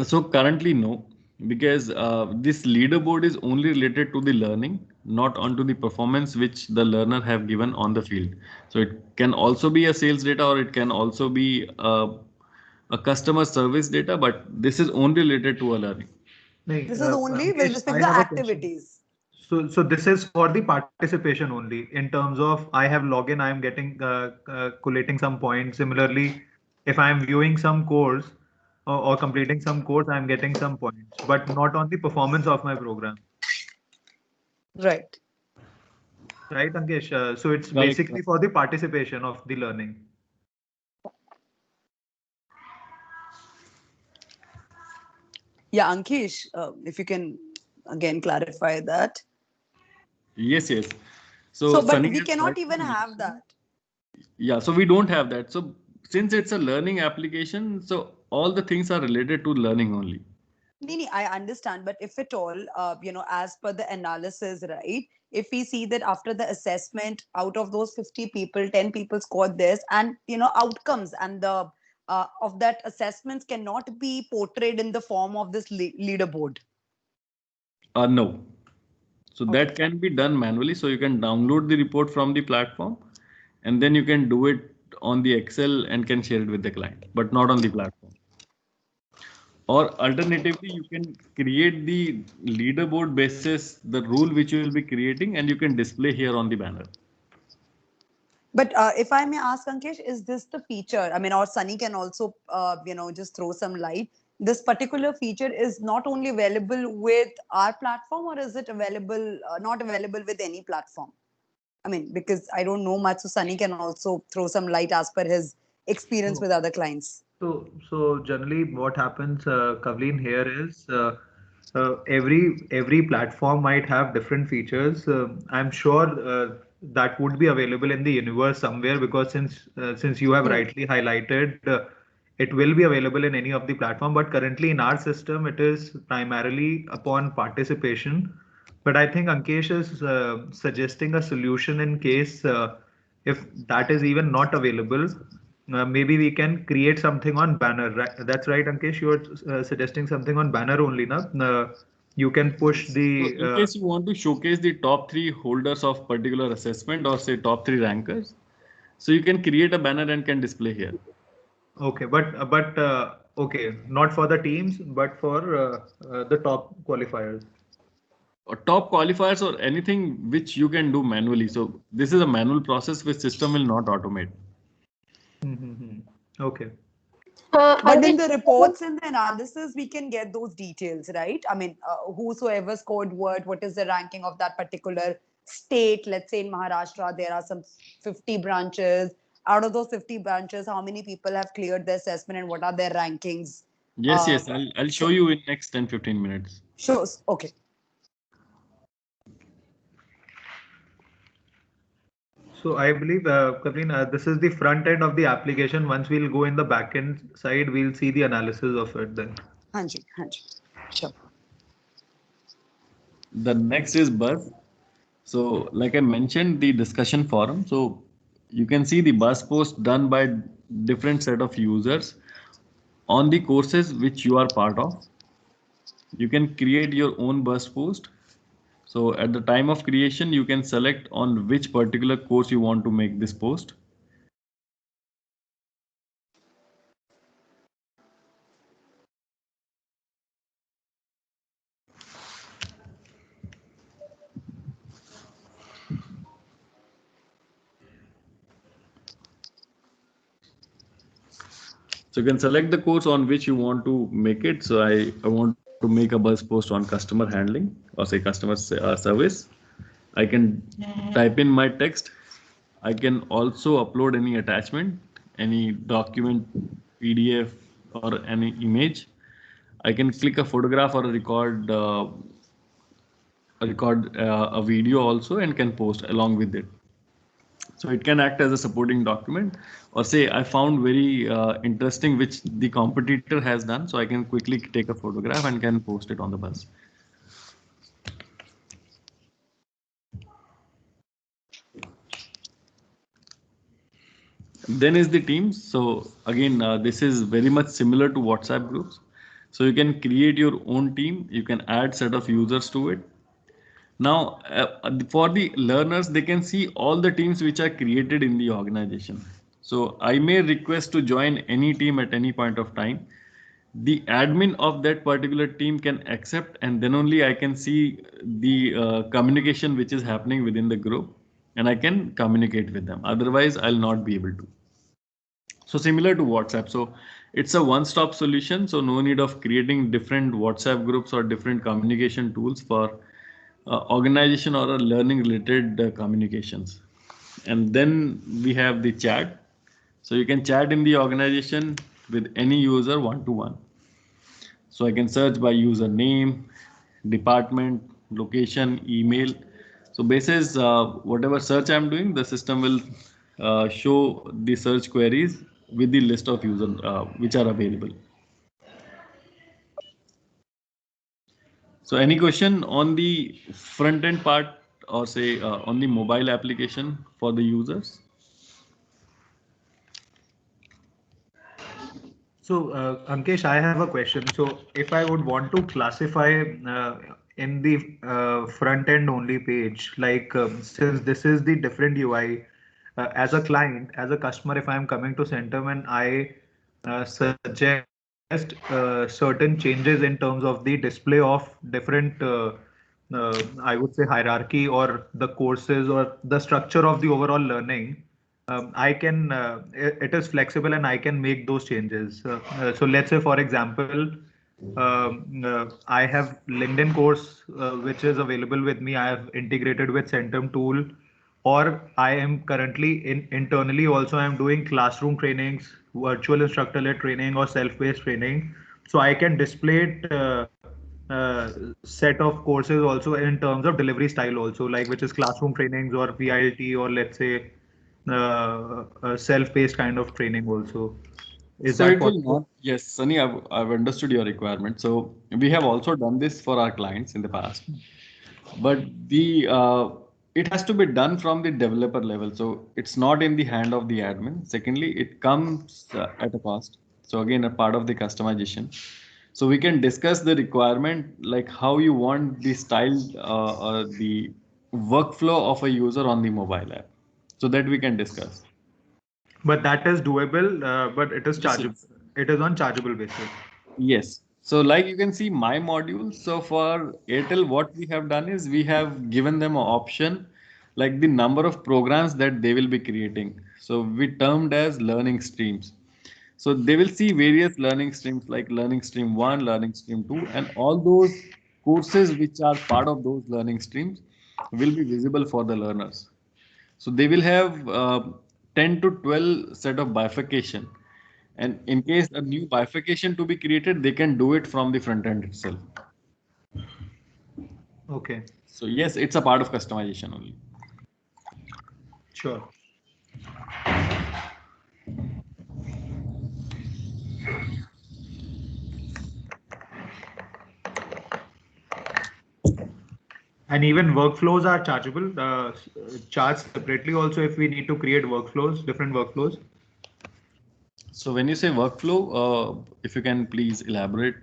So currently no, because this leaderboard is only related to the learning, not onto the performance which the learner have given on the field. So it can also be a sales data or it can also be a customer service data, but this is only related to a learning. This is only with Ankesh, respect I to the have a question. activities. So this is for the participation only. In terms of I have login, I am getting collating some points. Similarly, if I am viewing some course or completing some course, I am getting some points, but not on the performance of my program. Right. Right, Ankesh? So it's Correct. basically for the participation of the learning. Yeah, Ankesh, if you can again clarify that. Yes. So, but Sunny we has cannot rightly even have mentioned. that. Yeah, so we don't have that. So since it's a learning application, so all the things are related to learning only. I understand, but if at all, as per the analysis, right? If we see that after the assessment, out of those 50 people, 10 people scored this, and outcomes and the of that assessments cannot be portrayed in the form of this leaderboard. No. So that can be done manually. So you can download the report from the platform, and then you can do it on the Excel and can share it with the client, but not on the platform. Or alternatively, you can create the leaderboard basis the rule which you will be creating, and you can display here on the banner. But if I may ask, Ankesh, is this the feature? I mean, or Sunny can also, just throw some light. This particular feature is not only available with our platform, or is it available, not available with any platform? I mean, because I don't know much, so Sunny can also throw some light as per his experience with other clients. So generally, what happens, Kavleen, here is every platform might have different features. I'm sure that would be available in the universe somewhere, because since you have rightly highlighted, it will be available in any of the platform. But currently in our system, it is primarily upon participation. But I think Ankesh is suggesting a solution in case if that is even not available. Maybe we can create something on banner. Right? That's right, Ankesh. You're suggesting something on banner only, na? You can push So in the. case you want to showcase the top 3 holders of particular assessment, or say top 3 rankers, so you can create a banner and can display here. Okay, but okay, not for the teams, but for the top qualifiers. Or top qualifiers or anything which you can do manually. So this is a manual process which system will not automate. Okay. But in Ankit, the reports and the analysis, we can get those details, right? I mean, whosoever scored what is the ranking of that particular state? Let's say in Maharashtra, there are some 50 branches. Out of those 50 branches, how many people have cleared the assessment and what are their rankings? Yes, yes, I'll show So, you in next 10-15 minutes. shows. Okay. So I believe, Kavleen, this is the front end of the application. Once we'll go in the back end side, we'll see the analysis of it then. Hanji, Hanji. Sure. The next is Buzz. So like I mentioned, the discussion forum. So you can see the Buzz post done by different set of users on the courses which you are part of. You can create your own Buzz post. So at the time of creation, you can select on which particular course you want to make this post. So you can select the course on which you want to make it. So I want to make a Buzz post on customer handling, or say customer service. I can type in my text. I can also upload any attachment, any document, PDF, or any image. I can click a photograph or a video also, and can post along with it. So it can act as a supporting document, or say I found very interesting which the competitor has done. So I can quickly take a photograph and can post it on the Buzz. Then is the teams. So again, this is very much similar to WhatsApp groups. So you can create your own team. You can add set of users to it. Now, for the learners, they can see all the teams which are created in the organization. So I may request to join any team at any point of time. The admin of that particular team can accept, and then only I can see the communication which is happening within the group, and I can communicate with them. Otherwise, I'll not be able to. So similar to WhatsApp. So it's a one-stop solution. So no need of creating different WhatsApp groups or different communication tools for organization or learning related communications. And then we have the chat. So you can chat in the organization with any user one-to-one. So I can search by user name, department, location, email. So basis whatever search I'm doing, the system will show the search queries with the list of users which are available. So any question on the front end part, or say on the mobile application for the users? So, Ankesh, I have a question. So, if I would want to classify in the front end only page, like since this is the different UI, as a client, as a customer, if I'm coming to Centum and I suggest certain changes in terms of the display of different, I would say, hierarchy or the courses or the structure of the overall learning, I can, it is flexible and I can make those changes. So let's say, for example, I have LinkedIn course which is available with me. I have integrated with Centum tool, or I am currently internally also I'm doing classroom trainings, virtual instructor led training or self-paced training. So I can display it set of courses also in terms of delivery style also, like which is classroom trainings or VILT, or let's say self-paced kind of training also. Is So that it will possible? not. Yes, Sunny, I've understood your requirement. So we have also done this for our clients in the past, but the it has to be done from the developer level. So it's not in the hand of the admin. Secondly, it comes at a cost. So again, a part of the customization. So we can discuss the requirement, like how you want the style or the workflow of a user on the mobile app, so that we can discuss. But that is doable, but it is Yes, chargeable. yes. It is on chargeable basis. Yes. So like you can see my module. So for Airtel, what we have done is we have given them an option, like the number of programs that they will be creating. So we termed as learning streams. So they will see various learning streams like learning stream 1, learning stream 2, and all those courses which are part of those learning streams will be visible for the learners. So they will have 10 to 12 set of bifurcation. And in case a new bifurcation to be created, they can do it from the front end itself. Okay, So yes, it's a part of customization only. sure. And even workflows are chargeable, charged separately also if we need to create workflows, different workflows. So when you say workflow, if you can please elaborate.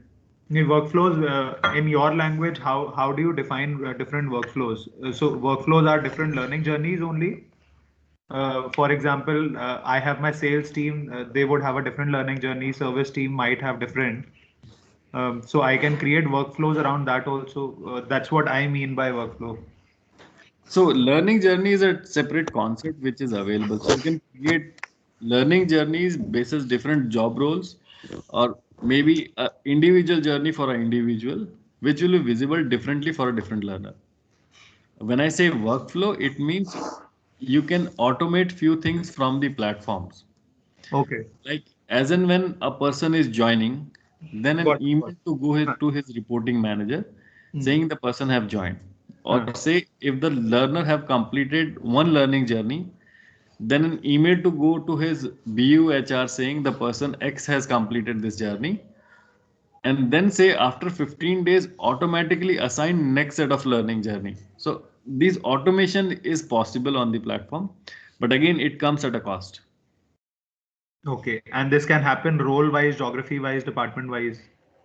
In workflows, in your language, how do you define different workflows? So workflows are different learning journeys only. For example, I have my sales team, they would have a different learning journey, service team might have different. So I can create workflows around that also. That's what I mean by workflow. So learning journey is a separate concept which is available. So you can create learning journeys basis different job roles, or maybe a individual journey for an individual, which will be visible differently for a different learner. When I say workflow, it means you can automate few things from the platforms. Okay, Like as and when a person is joining, then an got it. email to to his reporting manager Hmm. saying the person have joined. Or Huh. say if the learner have completed one learning journey, then an email to go to his BU HR saying the person X has completed this journey, and then say after 15 days automatically assign next set of learning journey. So this automation is possible on the platform, but again it comes at a cost. Okay, and this can happen role wise, geography wise, department wise.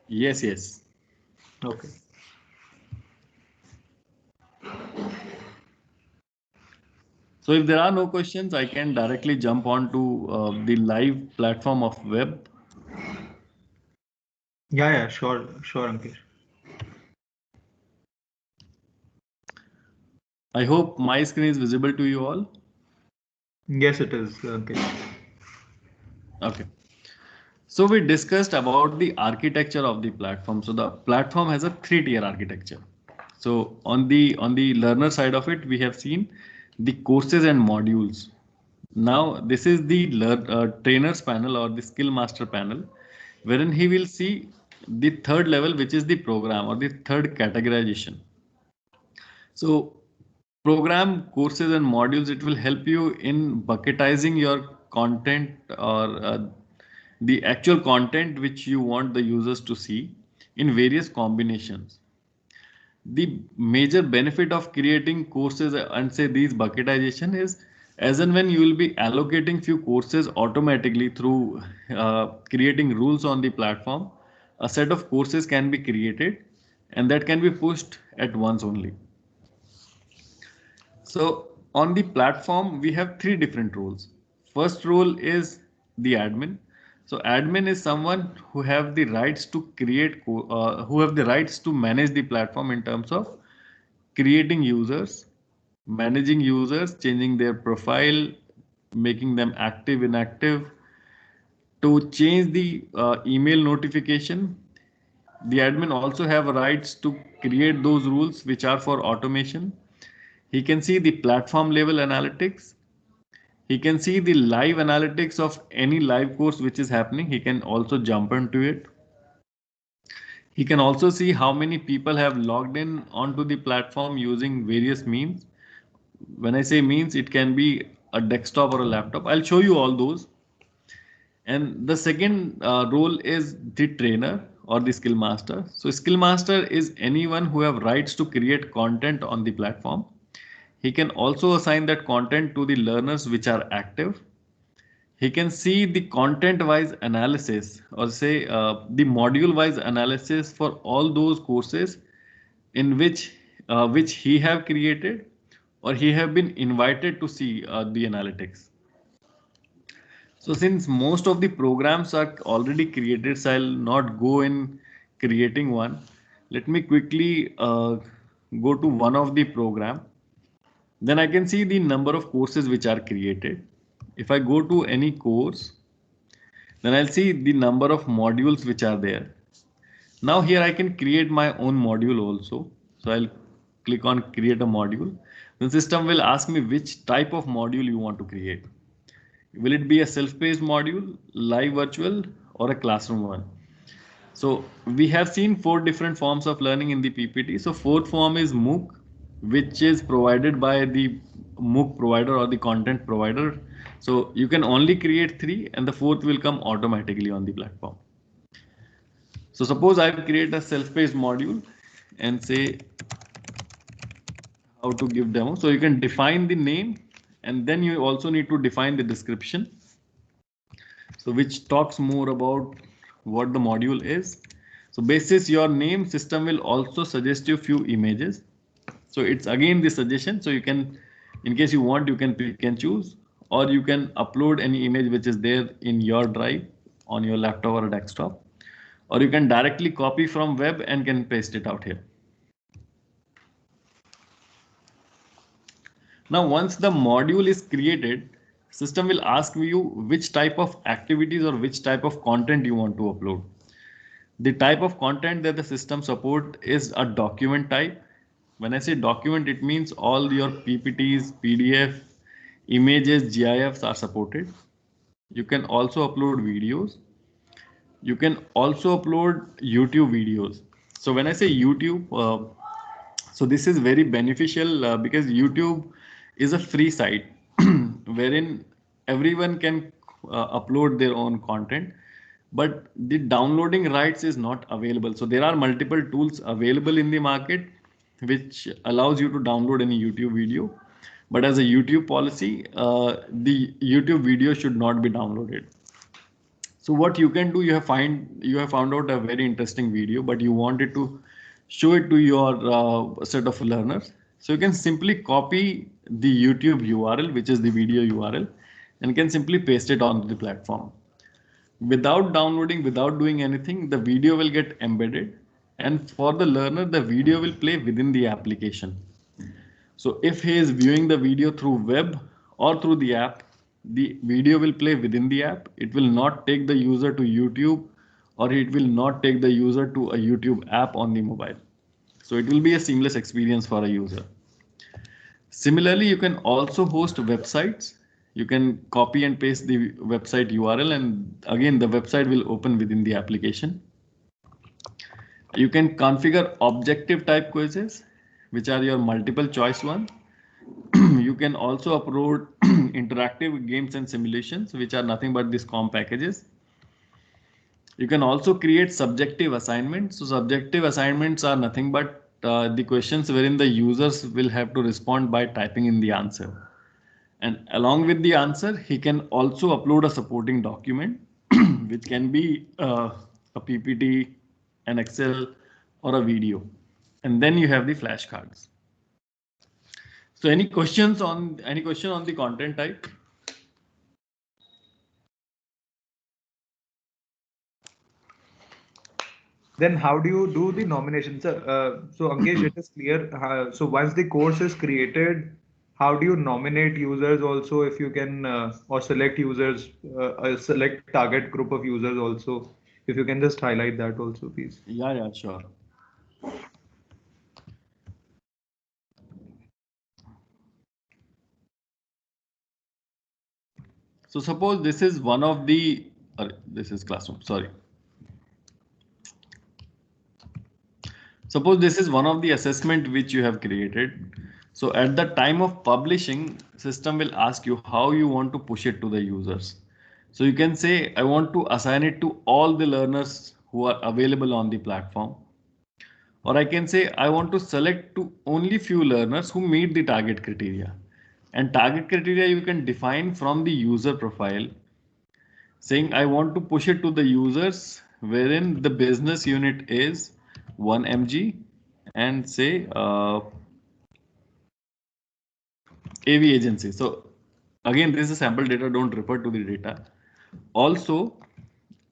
Yes, yes. Okay. So if there are no questions, I can directly jump on to the live platform of web. Yeah, yeah, sure, sure, Ankesh. I hope my screen is visible to you all. Yes, it is, Ankesh. Okay. So we discussed about the architecture of the platform. So the platform has a three-tier architecture. So on the learner side of it, we have seen the courses and modules. Now this is the trainers panel or the skill master panel, wherein he will see the third level, which is the program or the third categorization. So program courses and modules, it will help you in bucketizing your content, or the actual content which you want the users to see in various combinations. the major benefit of creating courses and say these bucketization is as and when you will be allocating few courses automatically through creating rules on the platform, a set of courses can be created and that can be pushed at once only. So on the platform, we have three different roles. First role is the admin. So admin is someone who have the rights to create, who have the rights to manage the platform in terms of creating users, managing users, changing their profile, making them active, inactive, to change the email notification. The admin also have rights to create those rules which are for automation. He can see the platform level analytics. He can see the live analytics of any live course which is happening. He can also jump into it. He can also see how many people have logged in onto the platform using various means. When I say means, it can be a desktop or a laptop. I'll show you all those. And the second role is the trainer or the skill master. So skill master is anyone who have rights to create content on the platform. He can also assign that content to the learners which are active. He can see the content wise analysis or say the module wise analysis for all those courses in which he have created or he have been invited to see the analytics. So since most of the programs are already created, so I'll not go in creating one. Let me quickly go to one of the program. Then I can see the number of courses which are created. If I go to any course, then I'll see the number of modules which are there. Now here I can create my own module also. So I'll click on create a module. The system will ask me which type of module you want to create. Will it be a self-paced module, live virtual, or a classroom one? So we have seen 4 different forms of learning in the PPT. So fourth form is MOOC, which is provided by the MOOC provider or the content provider. So you can only create 3 and the 4th will come automatically on the platform. So suppose I create a self-paced module and say how to give demo. So you can define the name and then you also need to define the description. So which talks more about what the module is. So basis your name, system will also suggest you few images. So it's again the suggestion. So you can, in case you want, you can pick and choose, or you can upload any image which is there in your drive on your laptop or a desktop, or you can directly copy from web and can paste it out here. Now, once the module is created, system will ask you which type of activities or which type of content you want to upload. The type of content that the system support is a document type. When I say document, it means all your PPTs, PDF, images, GIFs are supported. You can also upload videos. You can also upload YouTube videos. So when I say YouTube, so this is very beneficial because YouTube is a free site wherein everyone can upload their own content, but the downloading rights is not available. So there are multiple tools available in the market which allows you to download any YouTube video, but as a YouTube policy, the YouTube video should not be downloaded. So what you can do, you have found out a very interesting video, but you wanted to show it to your set of learners. So you can simply copy the YouTube URL, which is the video URL, and can simply paste it onto the platform. Without downloading, without doing anything, the video will get embedded, and for the learner, the video will play within the application. So if he is viewing the video through web or through the app, the video will play within the app. It will not take the user to YouTube, or it will not take the user to a YouTube app on the mobile. So it will be a seamless experience for a user. Similarly, you can also host websites. You can copy and paste the website URL, and again, the website will open within the application. You can configure objective type quizzes, which are your multiple choice one. You can also upload interactive games and simulations, which are nothing but these COM packages. You can also create subjective assignments. So subjective assignments are nothing but the questions wherein the users will have to respond by typing in the answer. And along with the answer, he can also upload a supporting document, which can be a PPT, an Excel, or a video. And then you have the flashcards. So any question on the content type? Then how do you do the nomination? So Ankesh, it is clear. So once the course is created, how do you nominate users also, if you can, or select users, select target group of users also? If you can just highlight that also, please. Yeah, sure. So suppose this is one of the, this is classroom, sorry. Suppose this is one of the assessment which you have created. So at the time of publishing, system will ask you how you want to push it to the users. So you can say, I want to assign it to all the learners who are available on the platform. Or I can say, I want to select to only few learners who meet the target criteria. And target criteria you can define from the user profile, saying I want to push it to the users wherein the business unit is 1 mg and say AV agency. So again, this is sample data, don't refer to the data. Also,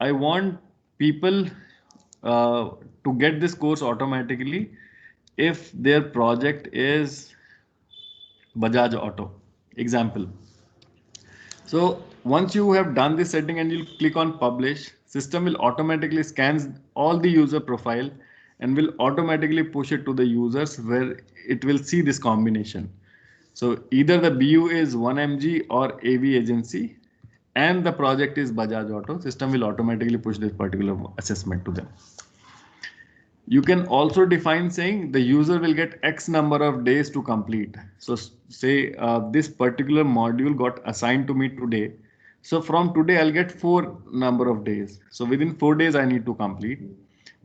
I want people to get this course automatically if their project is Bajaj Auto, example. So once you have done this setting and you click on publish, system will automatically scan all the user profile and will automatically push it to the users where it will see this combination. So either the BU is 1 mg or AV agency and the project is Bajaj Auto, system will automatically push this particular assessment to them. You can also define saying the user will get X number of days to complete. So say this particular module got assigned to me today. So from today, I'll get 4 number of days. So within 4 days, I need to complete.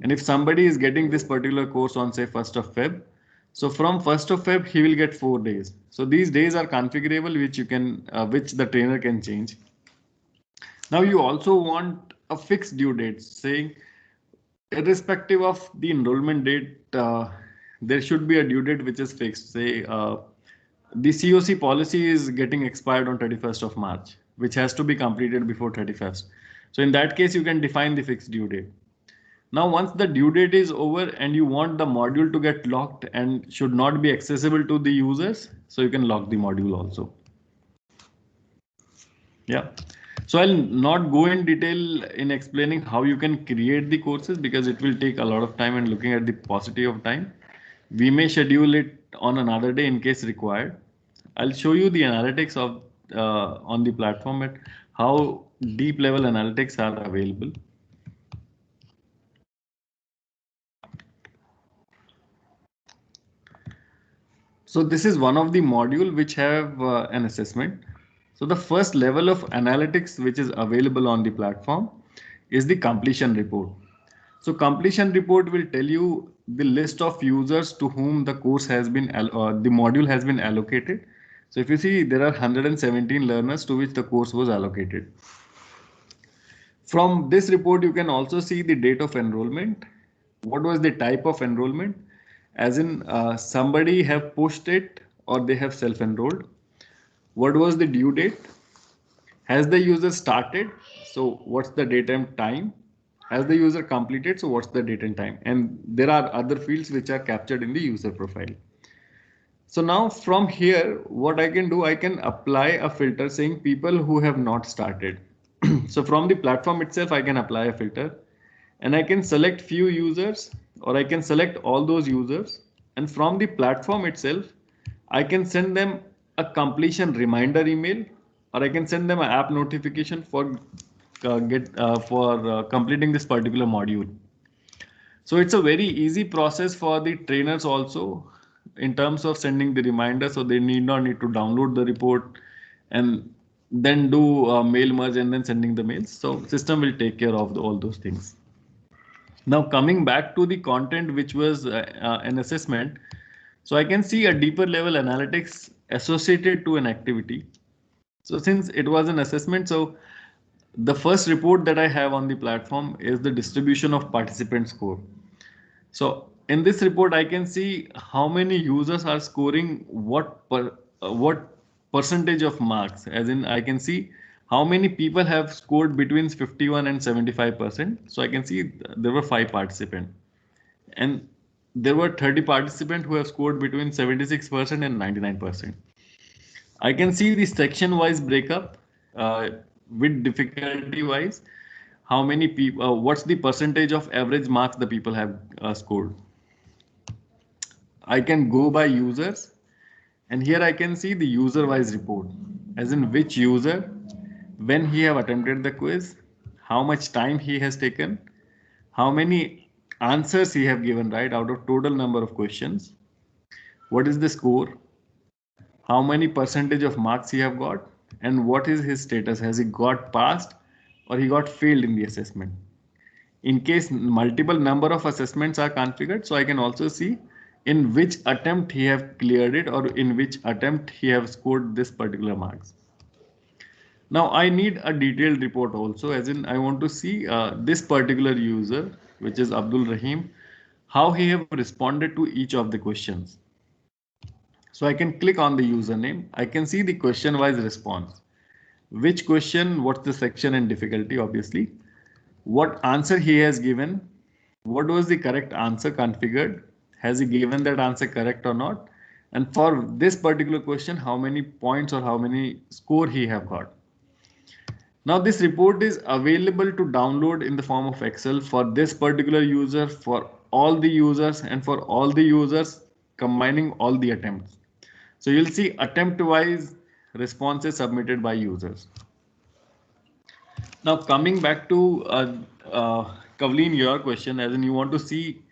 And if somebody is getting this particular course on say 1st of Feb, so from 1st of Feb, he will get 4 days. So these days are configurable, which you can, which the trainer can change. Now you also want a fixed due date, saying irrespective of the enrollment date, there should be a due date which is fixed. Say the COC policy is getting expired on 31st of March, which has to be completed before 31st. So in that case, you can define the fixed due date. Now, once the due date is over and you want the module to get locked and should not be accessible to the users, so you can lock the module also. Yeah. So I'll not go in detail in explaining how you can create the courses because it will take a lot of time and looking at the paucity of time. We may schedule it on another day in case required. I'll show you the analytics of on the platform and how deep level analytics are available. So this is one of the module which have an assessment. So the first level of analytics which is available on the platform is the completion report. So completion report will tell you the list of users to whom the course has been, the module has been allocated. So if you see, there are 117 learners to which the course was allocated. From this report, you can also see the date of enrollment. What was the type of enrollment? As in somebody have pushed it or they have self-enrolled. What was the due date? Has the user started? So what's the date and time? Has the user completed? So what's the date and time? And there are other fields which are captured in the user profile. So now from here, what I can do, I can apply a filter saying people who have not started. So from the platform itself, I can apply a filter and I can select few users or I can select all those users. And from the platform itself, I can send them a completion reminder email or I can send them an app notification for completing this particular module. So it's a very easy process for the trainers also in terms of sending the reminder. So they need to download the report and then do mail merge and then sending the mails. So system will take care of all those things. Now coming back to the content, which was an assessment. So I can see a deeper level analytics associated to an activity. So since it was an assessment, so the first report that I have on the platform is the distribution of participant score. So in this report, I can see how many users are scoring what percentage of marks. As in, I can see how many people have scored between 51 and 75%. So I can see there were 5 participants, and there were 30 participants who have scored between 76% and 99%. I can see the section wise breakup with difficulty wise, how many people, what's the percentage of average marks the people have scored. I can go by users, and here I can see the user wise report, as in which user, when he have attempted the quiz, how much time he has taken, how many answers he have given right out of total number of questions, what is the score, how many percentage of marks he have got, and what is his status, has he got passed or he got failed in the assessment. In case multiple number of assessments are configured, so I can also see in which attempt he have cleared it or in which attempt he have scored this particular marks. Now I need a detailed report also, as in I want to see this particular user, which is Abdul Rahim, how he have responded to each of the questions. So I can click on the username. I can see the question wise response. Which question, what's the section and difficulty, obviously. What answer he has given, what was the correct answer configured, has he given that answer correct or not, and for this particular question, how many points or how many score he have got. Now this report is available to download in the form of Excel for this particular user, for all the users, and for all the users combining all the attempts. So you'll see attempt wise responses submitted by users. Now coming back to Kavleen, your question, as in you want to see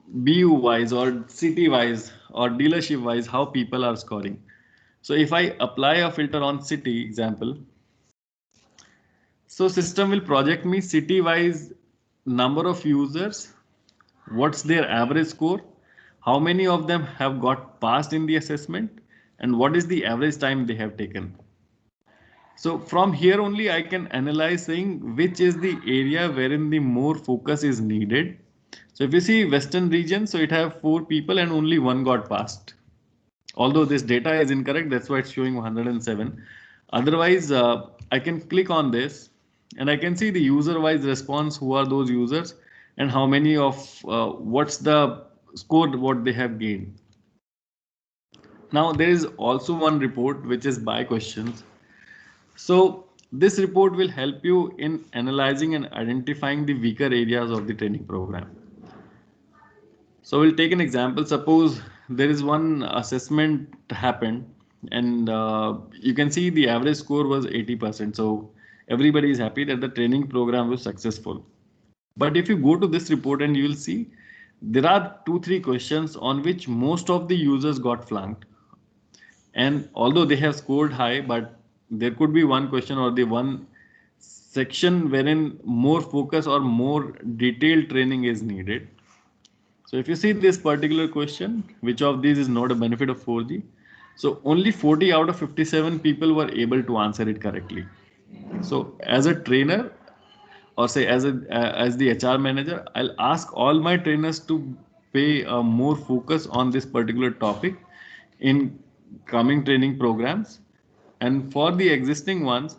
BU wise or city wise or dealership wise how people are scoring. So if I apply a filter on city example, so system will project me city wise number of users, what's their average score, how many of them have got passed in the assessment, and what is the average time they have taken. So from here only I can analyze saying which is the area wherein the more focus is needed. So if you see Western region, so it have 4 people and only 1 got passed. Although this data is incorrect, that's why it's showing 107. Otherwise, I can click on this and I can see the user wise response, who are those users and how many of what's the score what they have gained. Now there is also one report which is by questions. So this report will help you in analyzing and identifying the weaker areas of the training program. So we'll take an example. Suppose there is one assessment happened and you can see the average score was 80%. So everybody is happy that the training program was successful. But if you go to this report and you will see there are 2-3 questions on which most of the users got flunked. And although they have scored high, but there could be one question or the one section wherein more focus or more detailed training is needed. So if you see this particular question, which of these is not a benefit of 4G? So only 40 out of 57 people were able to answer it correctly. So as a trainer, or say as the HR manager, I'll ask all my trainers to pay more focus on this particular topic in coming training programs. And for the existing ones,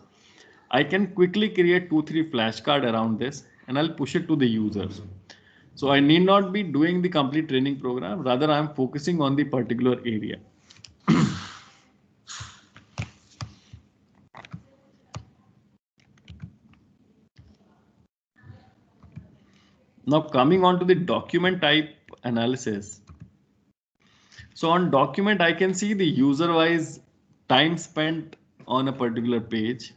I can quickly create 2-3 flashcards around this and I'll push it to the users. So I need not be doing the complete training program, rather I'm focusing on the particular area. Now coming on to the document type analysis. So on document, I can see the user wise time spent on a particular page,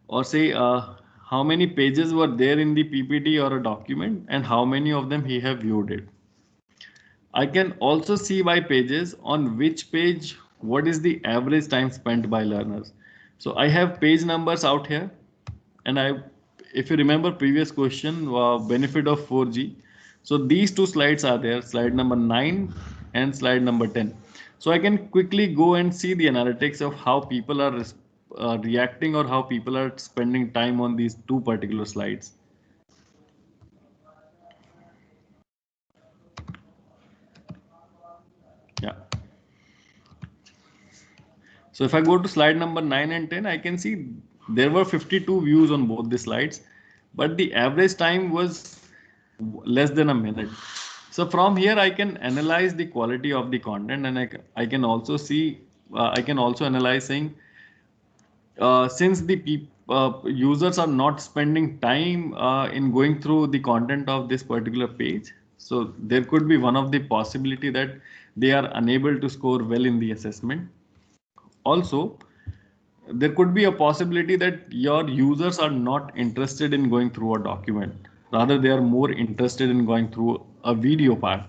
or say how many pages were there in the PPT or a document and how many of them he have viewed it. I can also see by pages on which page what is the average time spent by learners. So I have page numbers out here, and if you remember previous question, benefit of 4G. So these two slides are there, slide number 9 and slide number 10. So I can quickly go and see the analytics of how people are reacting or how people are spending time on these two particular slides. Yeah. So if I go to slide number 9 and 10, I can see there were 52 views on both the slides, but the average time was less than a minute. So from here, I can analyze the quality of the content, and I can also see, I can also analyze saying, since the users are not spending time in going through the content of this particular page, so there could be one of the possibility that they are unable to score well in the assessment. Also, there could be a possibility that your users are not interested in going through a document. Rather, they are more interested in going through a video part.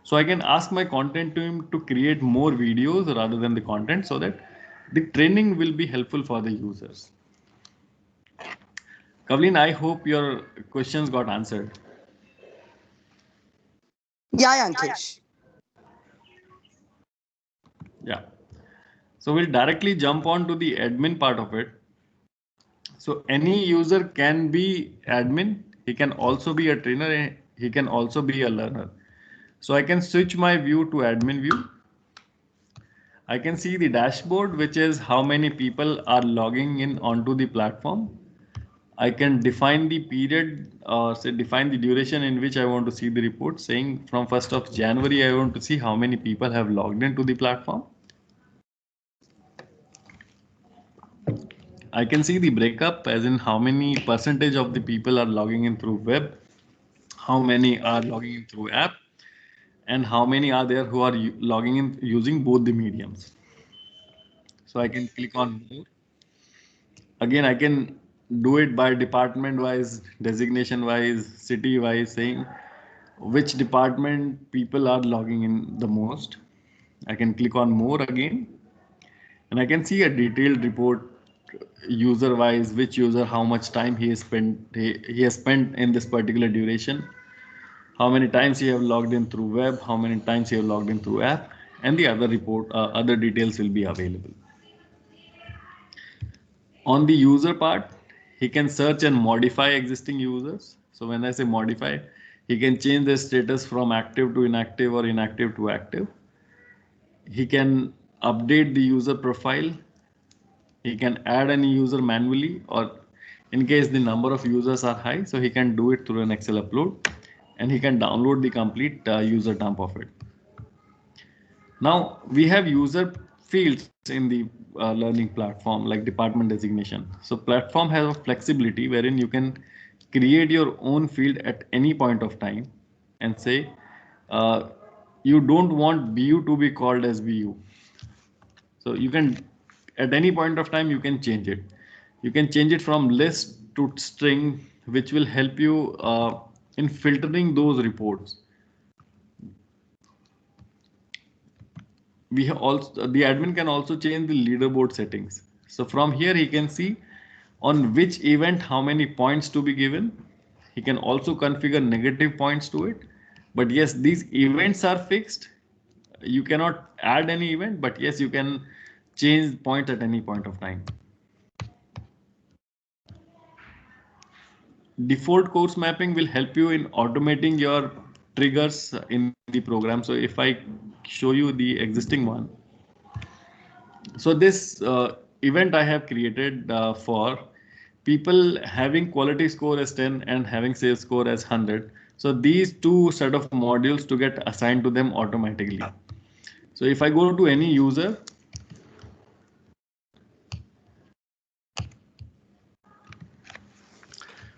So I can ask my content team to create more videos rather than the content so that the training will be helpful for the users. Kavlin, I hope your questions got answered. Yeah, Ankesh. Yeah. So we'll directly jump on to the admin part of it. So any user can be admin. He can also be a trainer. And he can also be a learner. So I can switch my view to admin view. I can see the dashboard, which is how many people are logging in onto the platform. I can define the period, say define the duration in which I want to see the report, saying from 1st of January, I want to see how many people have logged into the platform. I can see the breakup as in how many percentage of the people are logging in through web, how many are logging in through app, and how many are there who are logging in using both the mediums. So I can click on more. Again, I can do it by department wise, designation wise, city wise, saying which department people are logging in the most. I can click on more again, and I can see a detailed report user wise, which user, how much time he has spent in this particular duration, how many times he have logged in through web, how many times he have logged in through app, and the other report, other details will be available. On the user part, he can search and modify existing users. So when I say modify, he can change the status from active to inactive or inactive to active. He can update the user profile. He can add any user manually, or in case the number of users are high, so he can do it through an Excel upload, and he can download the complete user dump of it. Now we have user fields in the learning platform like department designation. So platform has a flexibility wherein you can create your own field at any point of time and say you don't want BU to be called as BU. So you can at any point of time you can change it. You can change it from list to string, which will help you in filtering those reports. We have also, the admin can also change the leaderboard settings. So from here he can see on which event how many points to be given. He can also configure negative points to it. But yes, these events are fixed. You cannot add any event, but yes, you can change points at any point of time. Default course mapping will help you in automating your triggers in the program. So if I show you the existing one, so this event I have created for people having quality score as 10 and having sales score as 100. So these two set of modules to get assigned to them automatically. So if I go to any user,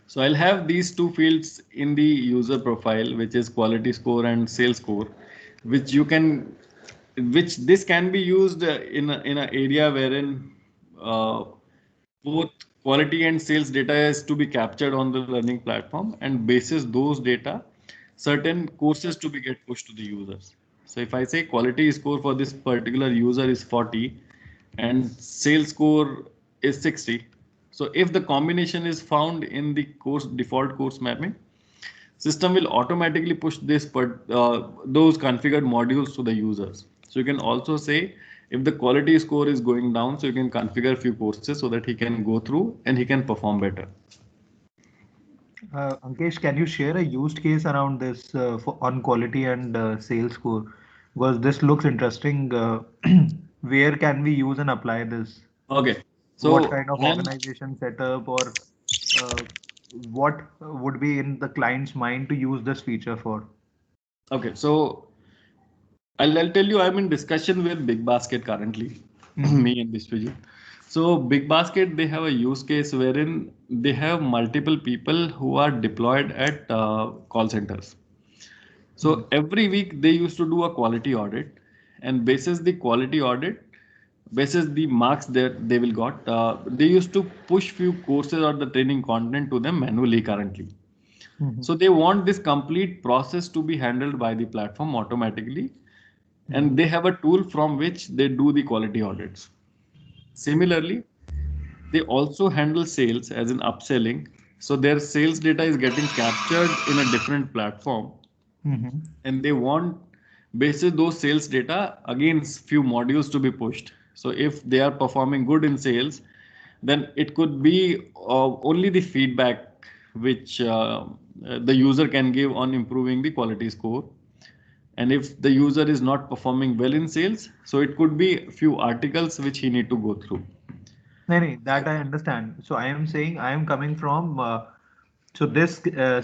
so I'll have these two fields in the user profile, which is quality score and sales score, which you can, which this can be used in an area wherein both quality and sales data is to be captured on the learning platform, and basis those data, certain courses to be get pushed to the users. So if I say quality score for this particular user is 40 and sales score is 60, So if the combination is found in the course default course mapping, system will automatically push those configured modules to the users. So you can also say if the quality score is going down, so you can configure a few courses so that he can go through and he can perform better. Ankesh, can you share a used case around this on quality and sales score? Because this looks interesting. Where can we use and apply this? Okay. What So kind of organization setup or uh, what would be in the client's mind to use this feature for? okay, so I'll tell you, I'm in discussion with Big Basket currently, Mhm. me and Vishwajit. So Big Basket, they have a use case wherein they have multiple people who are deployed at call centers. So every week they used to do a quality audit, and basis the quality audit, basis the marks that they will got, they used to push few courses or the training content to them manually currently. Mhm. So they want this complete process to be handled by the platform automatically, and they have a tool from which they do the quality audits. Similarly, they also handle sales as in upselling. So their sales data is getting captured in a different platform, Mhm. and they want basis those sales data again few modules to be pushed. So if they are performing good in sales, then it could be only the feedback which the user can give on improving the quality score. And if the user is not performing well in sales, so it could be a few articles which he need to go through. No, no, that I understand. So I am saying I am coming from. So this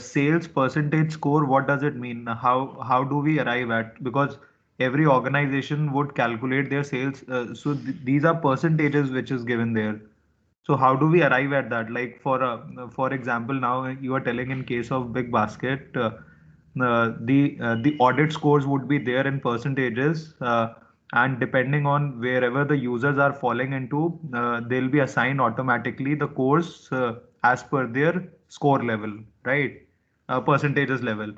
sales percentage score, what does it mean? How do we arrive at? Because every organization would calculate their sales. So these are percentages which is given there. So how do we arrive at that? Like for example, now you are telling in case of Big Basket, the audit scores would be there in percentages, and depending on wherever the users are falling into, they'll be assigned automatically the course as per their score level, right? Percentages level.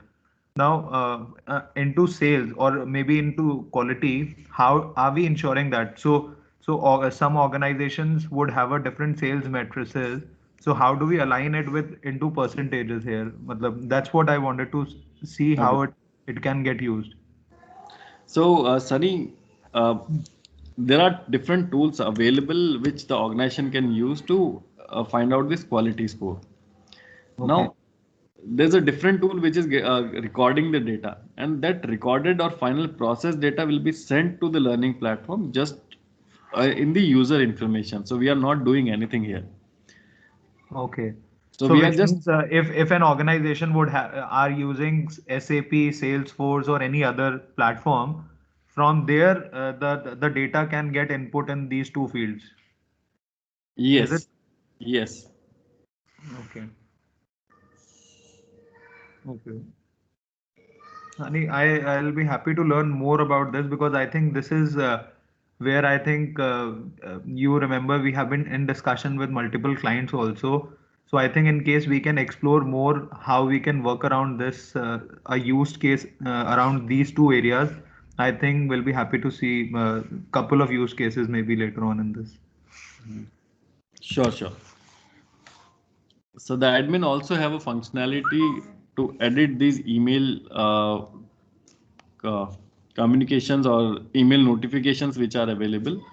Now, into sales or maybe into quality, how are we ensuring that? So some organizations would have a different sales matrices. So how do we align it with into percentages here? That's what I wanted to see Okay. how it can get used. So, Sunny, uh, there are different tools available which the organization can use to find out this quality score. Okay. Now, there's a different tool which is recording the data, and that recorded or final process data will be sent to the learning platform just in the user information. So we are not doing anything here. Okay. So So we are which just means if an organization would have are using SAP, Salesforce, or any other platform, from there the data can get input in these two fields. Is it? yes, yes. Okay. Okay. I'll be happy to learn more about this because I think this is where I think you remember we have been in discussion with multiple clients also. So I think in case we can explore more how we can work around this a used case around these two areas, I think we'll be happy to see a couple of use cases maybe later on in this. Sure, sure. So the admin also have a functionality to edit these email uh, communications or email notifications which are available.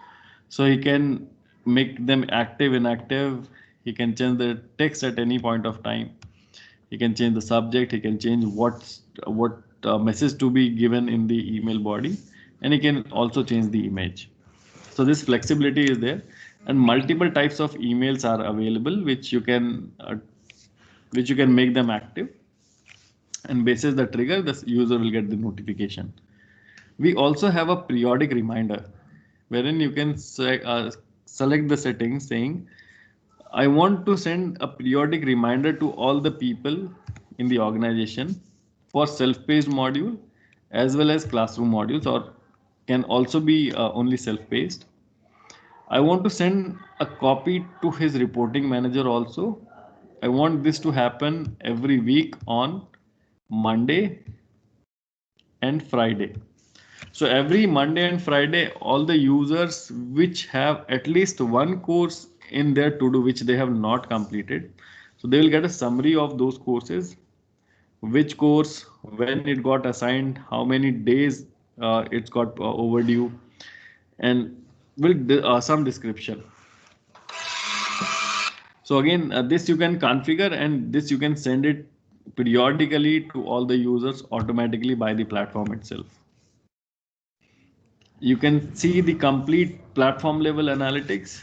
So he can make them active, inactive. He can change the text at any point of time. He can change the subject. He can change what message to be given in the email body, and he can also change the image. So this flexibility is there, and multiple types of emails are available which you can make them active, and basis the trigger, the user will get the notification. We also have a periodic reminder wherein you can select the settings saying, I want to send a periodic reminder to all the people in the organization for self-paced module as well as classroom modules, or can also be only self-paced. I want to send a copy to his reporting manager also. I want this to happen every week on Monday and Friday. So every Monday and Friday, all the users which have at least one course in their to do which they have not completed. So they will get a summary of those courses, which course, when it got assigned, how many days it's got overdue, and some description. So again, this you can configure, and this you can send it periodically to all the users automatically by the platform itself. You can see the complete platform level analytics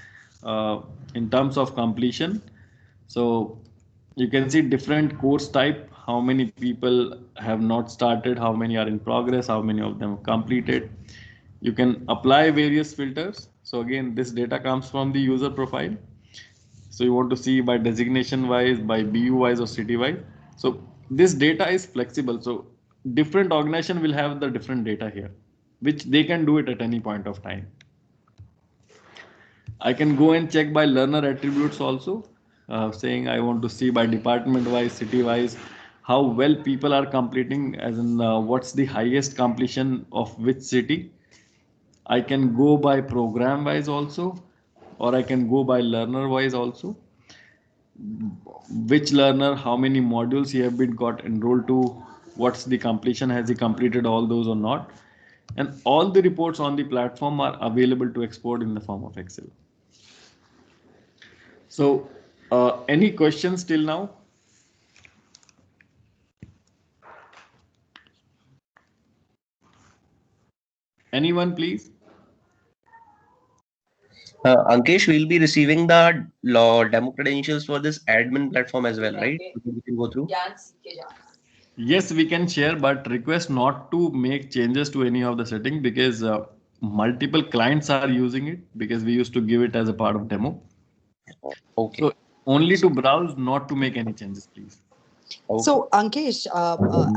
in terms of completion. So you can see different course type, how many people have not started, how many are in progress, how many of them completed. You can apply various filters. So again, this data comes from the user profile. So you want to see by designation wise, by BU wise, or city wise. So this data is flexible. So different organization will have the different data here, which they can do it at any point of time. I can go and check by learner attributes also, saying I want to see by department wise, city wise, how well people are completing, as in what's the highest completion of which city. I can go by program wise also, or I can go by learner wise also. Which learner, how many modules he have been got enrolled to, what's the completion, has he completed all those or not, and all the reports on the platform are available to export in the form of Excel. So any questions till now? Anyone, please? Ankesh, we'll be receiving the demo credentials for this admin platform as well, right? We can go through. Yes, we can share, but request not to make changes to any of the setting, because multiple clients are using it, because we used to give it as a part of demo. Okay. So only to browse, not to make any changes, please. Okay. So Ankesh,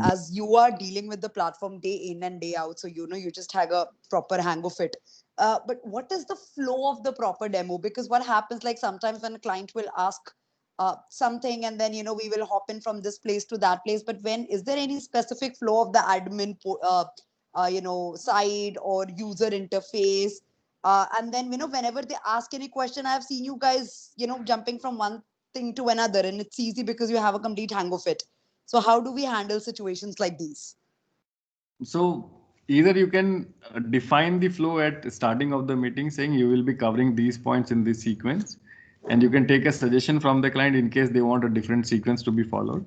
as you are dealing with the platform day in and day out, so you just have a proper hang of it. But what is the flow of the proper demo? Because what happens, like sometimes when a client will ask something, and then we will hop in from this place to that place. But when is there any specific flow of the admin, side or user interface? And then whenever they ask any question, I've seen you guys jumping from one thing to another, and it's easy because you have a complete hang of it. So how do we handle situations like these? So either you can define the flow at starting of the meeting, saying you will be covering these points in this sequence, and you can take a suggestion from the client in case they want a different sequence to be followed.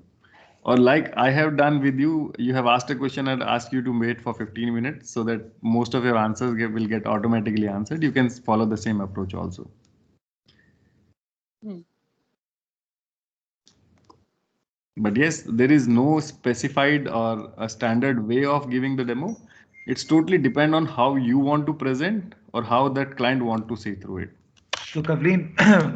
Or like I have done with you, you have asked a question and asked you to wait for 15 minutes so that most of your answers will get automatically answered. You can follow the same approach also. But yes, there is no specified or a standard way of giving the demo. It's totally depend on how you want to present or how that client want to see through it. So Kavleen,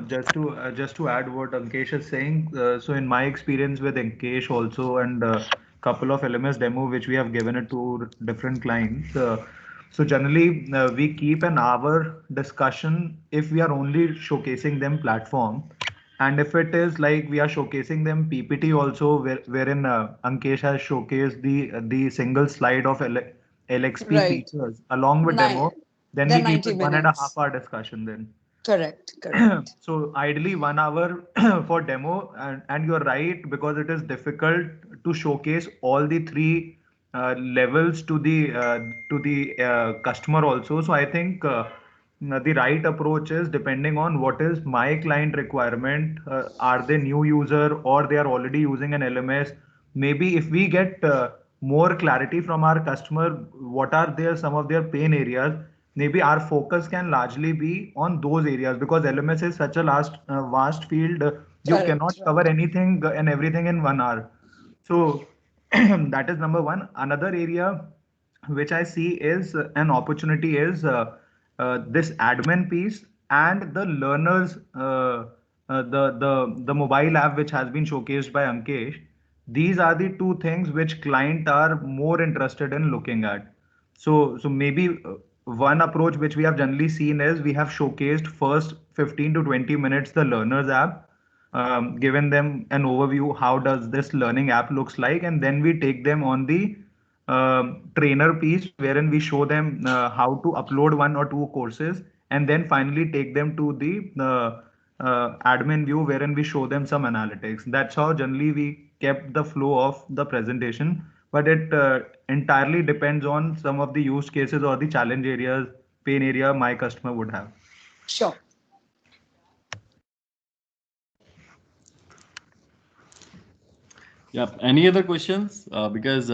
just to add what Ankesh is saying, so in my experience with Ankesh also, and a couple of LMS demo which we have given it to different clients. So generally we keep an hour discussion if we are only showcasing them platform, and if it is like we are showcasing them PPT also, wherein Ankesh has showcased the single slide of LXP Right. features along with demo, then we keep 90 it 1.5 minutes. hour discussion then. Correct. So ideally 1 hour for demo, and you're right, because it is difficult to showcase all the three levels to the customer also. So I think the right approach is depending on what is my client requirement. Are they new user or they are already using an LMS? Maybe if we get more clarity from our customer, what are some of their pain areas, maybe our focus can largely be on those areas, because LMS is such a vast field. You Correct, cannot right. cover anything and everything in 1 hour. So that is number one. Another area which I see is an opportunity is this admin piece and the learners, the mobile app which has been showcased by Ankesh. These are the two things which client are more interested in looking at. So maybe one approach which we have generally seen is we have showcased first 15 to 20 minutes the learners app, given them an overview how does this learning app looks like, and then we take them on the trainer piece, wherein we show them how to upload one or two courses, and then finally take them to the admin view wherein we show them some analytics. That's how generally we kept the flow of the presentation, but it entirely depends on some of the use cases or the challenge areas, pain area my customer would have. Sure. Yeah. Any other questions? Because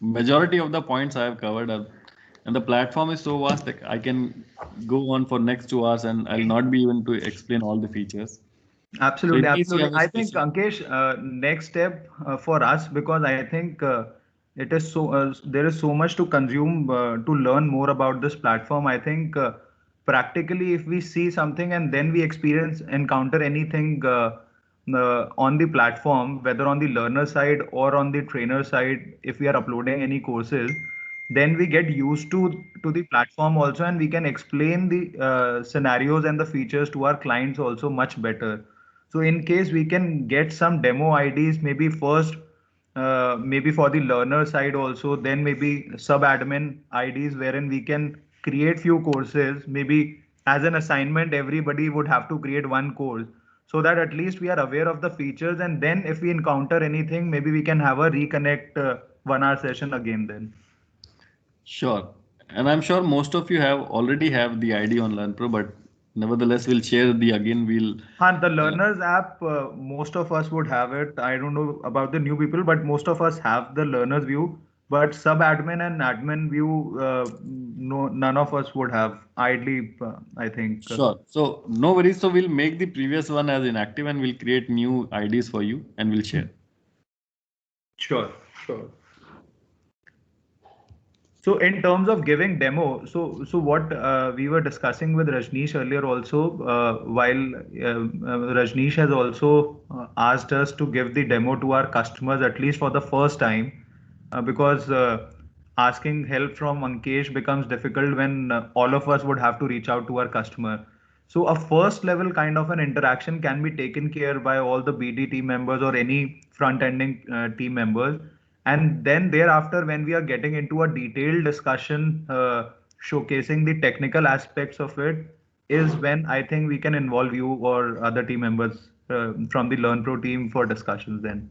majority of the points I have covered are, and the platform is so vast that I can go on for next 2 hours and I'll not be able to explain all the features. Absolutely, in case you absolutely. have a I think specific- Ankesh, next step for us, because I think it is so there is so much to consume to learn more about this platform. I think practically, if we see something and then we encounter anything on the platform, whether on the learner side or on the trainer side, if we are uploading any courses, then we get used to the platform also, and we can explain the scenarios and the features to our clients also much better. So in case we can get some demo IDs, maybe first, maybe for the learner side also, then maybe sub-admin IDs wherein we can create few courses. Maybe as an assignment, everybody would have to create one course so that at least we are aware of the features. And then if we encounter anything, maybe we can have a reconnect 1 hour session again then. Sure. And I'm sure most of you have already have the ID on LearnPro, but nevertheless, we'll share the again. And the learners app, most of us would have it. I don't know about the new people, but most of us have the learners view. But sub-admin and admin view, no, none of us would have. Idly, I think. Sure. So no worries. So we'll make the previous one as inactive and we'll create new IDs for you and we'll share. Sure, sure. So in terms of giving demo, so what we were discussing with Rajneesh earlier also, while Rajneesh has also asked us to give the demo to our customers at least for the first time, because asking help from Ankesh becomes difficult when all of us would have to reach out to our customer. So a first level kind of an interaction can be taken care by all the BD team members or any front ending team members, and then thereafter when we are getting into a detailed discussion showcasing the technical aspects of it is when I think we can involve you or other team members from the LearnPro team for discussions then.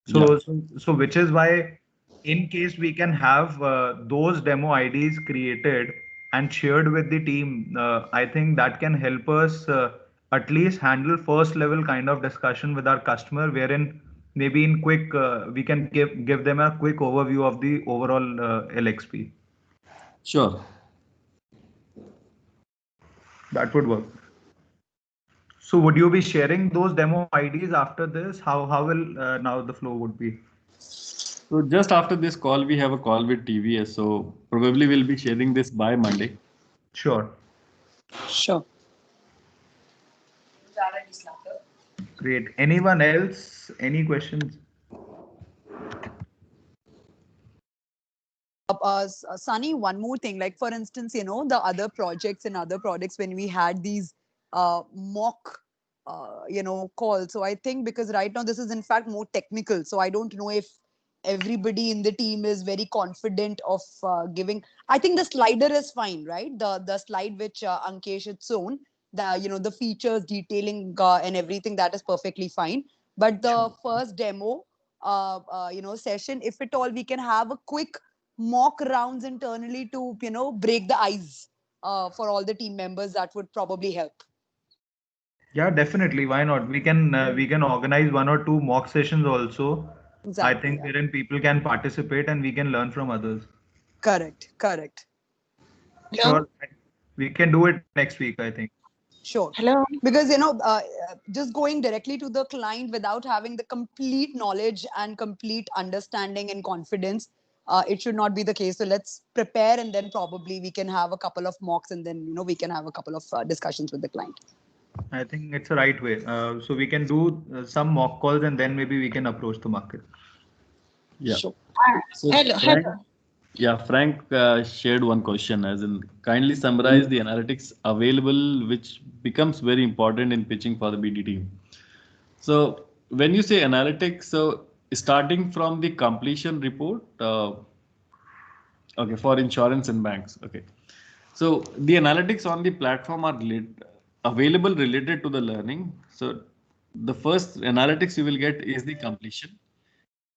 Yeah. So which is why in case we can have those demo IDs created and shared with the team, I think that can help us at least handle first level kind of discussion with our customer, wherein maybe in quick we can give them a quick overview of the overall LXP. Sure. That would work. So would you be sharing those demo IDs after this? How will now the flow would be? So just after this call, we have a call with TVS. So probably we'll be sharing this by Monday. Sure. Sure. Great. Anyone else? Any questions? Sunny, one more thing. Like for instance, you know, the other projects and other products when we had these mock, calls. So I think because right now this is in fact more technical. So I don't know if everybody in the team is very confident of giving. I think the slider is fine, right? The slide which Ankesh had shown, the features detailing and everything, that is perfectly fine. But the first demo, session, if at all we can have a quick mock rounds internally to break the ice for all the team members, that would probably help. Yeah, definitely. Why not? We can organize 1 or 2 mock sessions also. I Exactly, think yeah. wherein people can participate and we can learn from others. Correct. Sure. We can do it next week, I think. Sure. Hello. Because just going directly to the client without having the complete knowledge and complete understanding and confidence, it should not be the case. So let's prepare, and then probably we can have a couple of mocks, and then we can have a couple of discussions with the client. I think it's the right way. So we can do some mock calls and then maybe we can approach the market. Yeah. Sure. So Hello. Frank, yeah, Frank shared one question as in kindly summarize the analytics available, which becomes very important in pitching for the BD team. So when you say analytics, so starting from the completion report, okay, for insurance and banks. Okay. So the analytics on the platform are available related to the learning. So the first analytics you will get is the completion,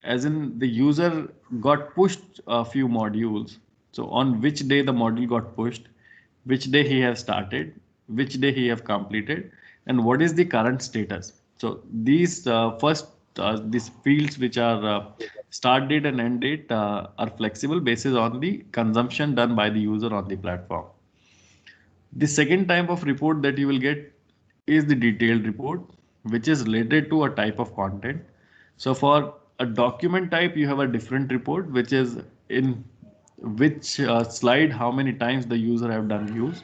as in the user got pushed a few modules. So on which day the module got pushed, which day he has started, which day he have completed, and what is the current status. So these these fields which are start date and end date are flexible basis on the consumption done by the user on the platform. The second type of report that you will get is the detailed report, which is related to a type of content. So for a document type, you have a different report, which is in which slide, how many times the user have done use,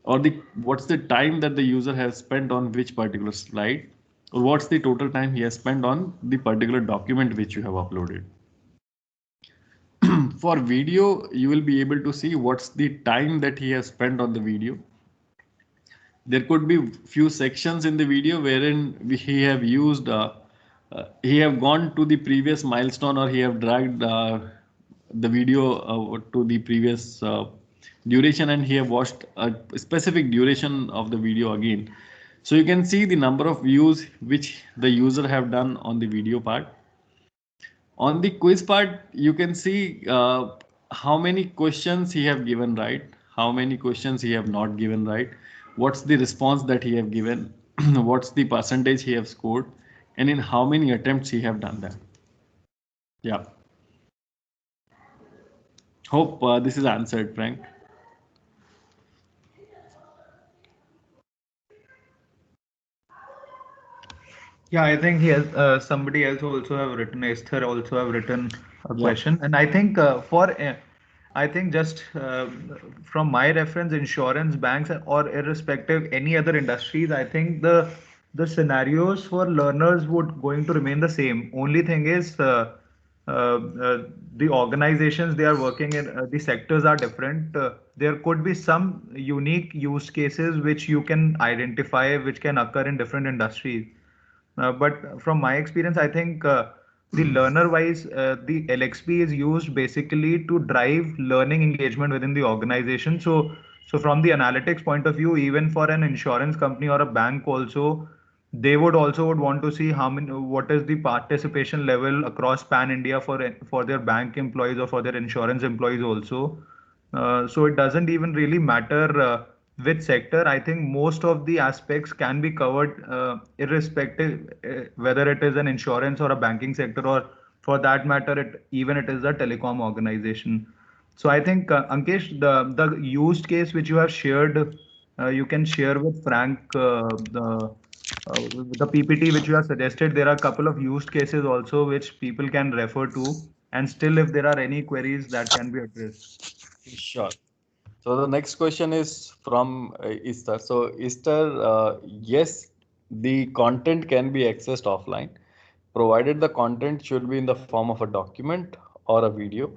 or the what's the time that the user has spent on which particular slide, or what's the total time he has spent on the particular document which you have uploaded. For video, you will be able to see what's the time that he has spent on the video. There could be few sections in the video wherein he have used he have gone to the previous milestone, or he have dragged the video to the previous duration, and he have watched a specific duration of the video again. So you can see the number of views which the user have done on the video part. On the quiz part, you can see how many questions he have given right, how many questions he have not given right, what's the response that he have given, what's the percentage he have scored, and in how many attempts he have done that. Yeah. Hope this is answered, Frank. Yeah, I think he has somebody else also have written, Esther also have written a question, and I think I think just from my reference, insurance, banks, or irrespective any other industries, I think the scenarios for learners would going to remain the same. Only thing is the organizations they are working in, the sectors are different. There could be some unique use cases which you can identify, which can occur in different industries. But from my experience, I think the learner-wise, the LXP is used basically to drive learning engagement within the organization. So from the analytics point of view, even for an insurance company or a bank also, they would want to see what is the participation level across pan India for their bank employees or for their insurance employees also. So it doesn't even really matter which sector. I think most of the aspects can be covered irrespective whether it is an insurance or a banking sector, or for that matter, even it is a telecom organization. So I think Ankesh, the used case which you have shared, you can share with Frank the PPT which you have suggested. There are a couple of used cases also which people can refer to, and still if there are any queries that can be addressed. Sure. So the next question is from Easter. So Easter, yes, the content can be accessed offline, provided the content should be in the form of a document or a video.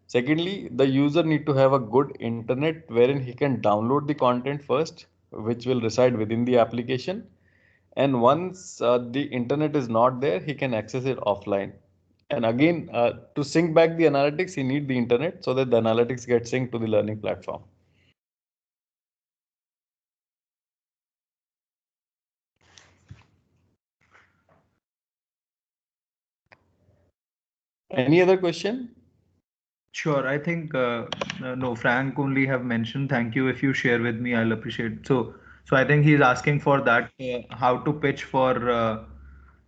Secondly, the user need to have a good internet wherein he can download the content first, which will reside within the application. And once the internet is not there, he can access it offline. And again, to sync back the analytics, he need the internet so that the analytics get synced to the learning platform. Any other question? Sure, I think no, Frank only have mentioned. Thank you. If you share with me, I'll appreciate. So I think he's asking for that how to pitch for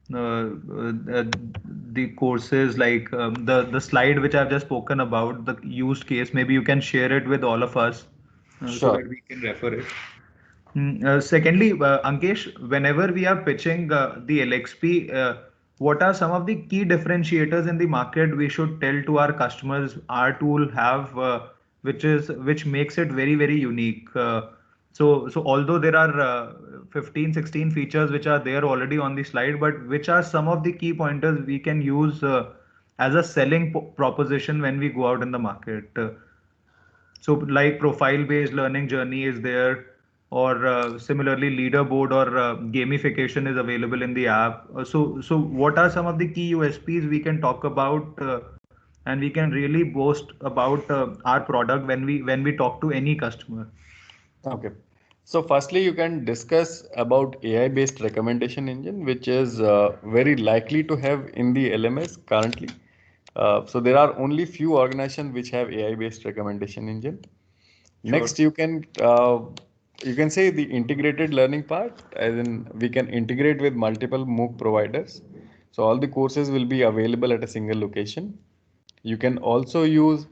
the courses, like the slide which I've just spoken about, the used case. Maybe you can share it with all of us so Sure. that we can refer it. Secondly, Ankesh, whenever we are pitching the LXP, what are some of the key differentiators in the market we should tell to our customers our tool have, which makes it very, very unique? So although there are 15, 16 features which are there already on the slide, but which are some of the key pointers we can use as a selling proposition when we go out in the market? So like profile-based learning journey is there, or similarly leaderboard or gamification is available in the app. So what are some of the key USPs we can talk about, and we can really boast about our product when we talk to any customer? Okay. So firstly, you can discuss about AI-based recommendation engine, which is very likely to have in the LMS currently. So there are only few organizations which have AI-based recommendation engine. Next, you can say the integrated learning part, as in we can integrate with multiple MOOC providers. So all the courses will be available at a single location. You can also use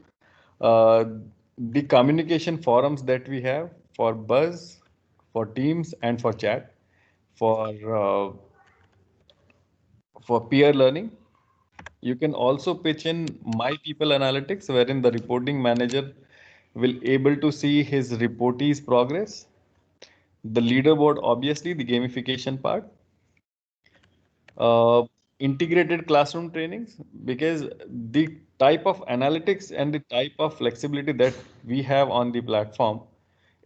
uh, the communication forums that we have for Buzz, for Teams, and for chat for uh, for peer learning. You can also pitch in My People Analytics, wherein the reporting manager will able to see his reportees' progress. The leaderboard, obviously, the gamification part. Uh, Integrated classroom trainings, because the type of analytics and the type of flexibility that we have on the platform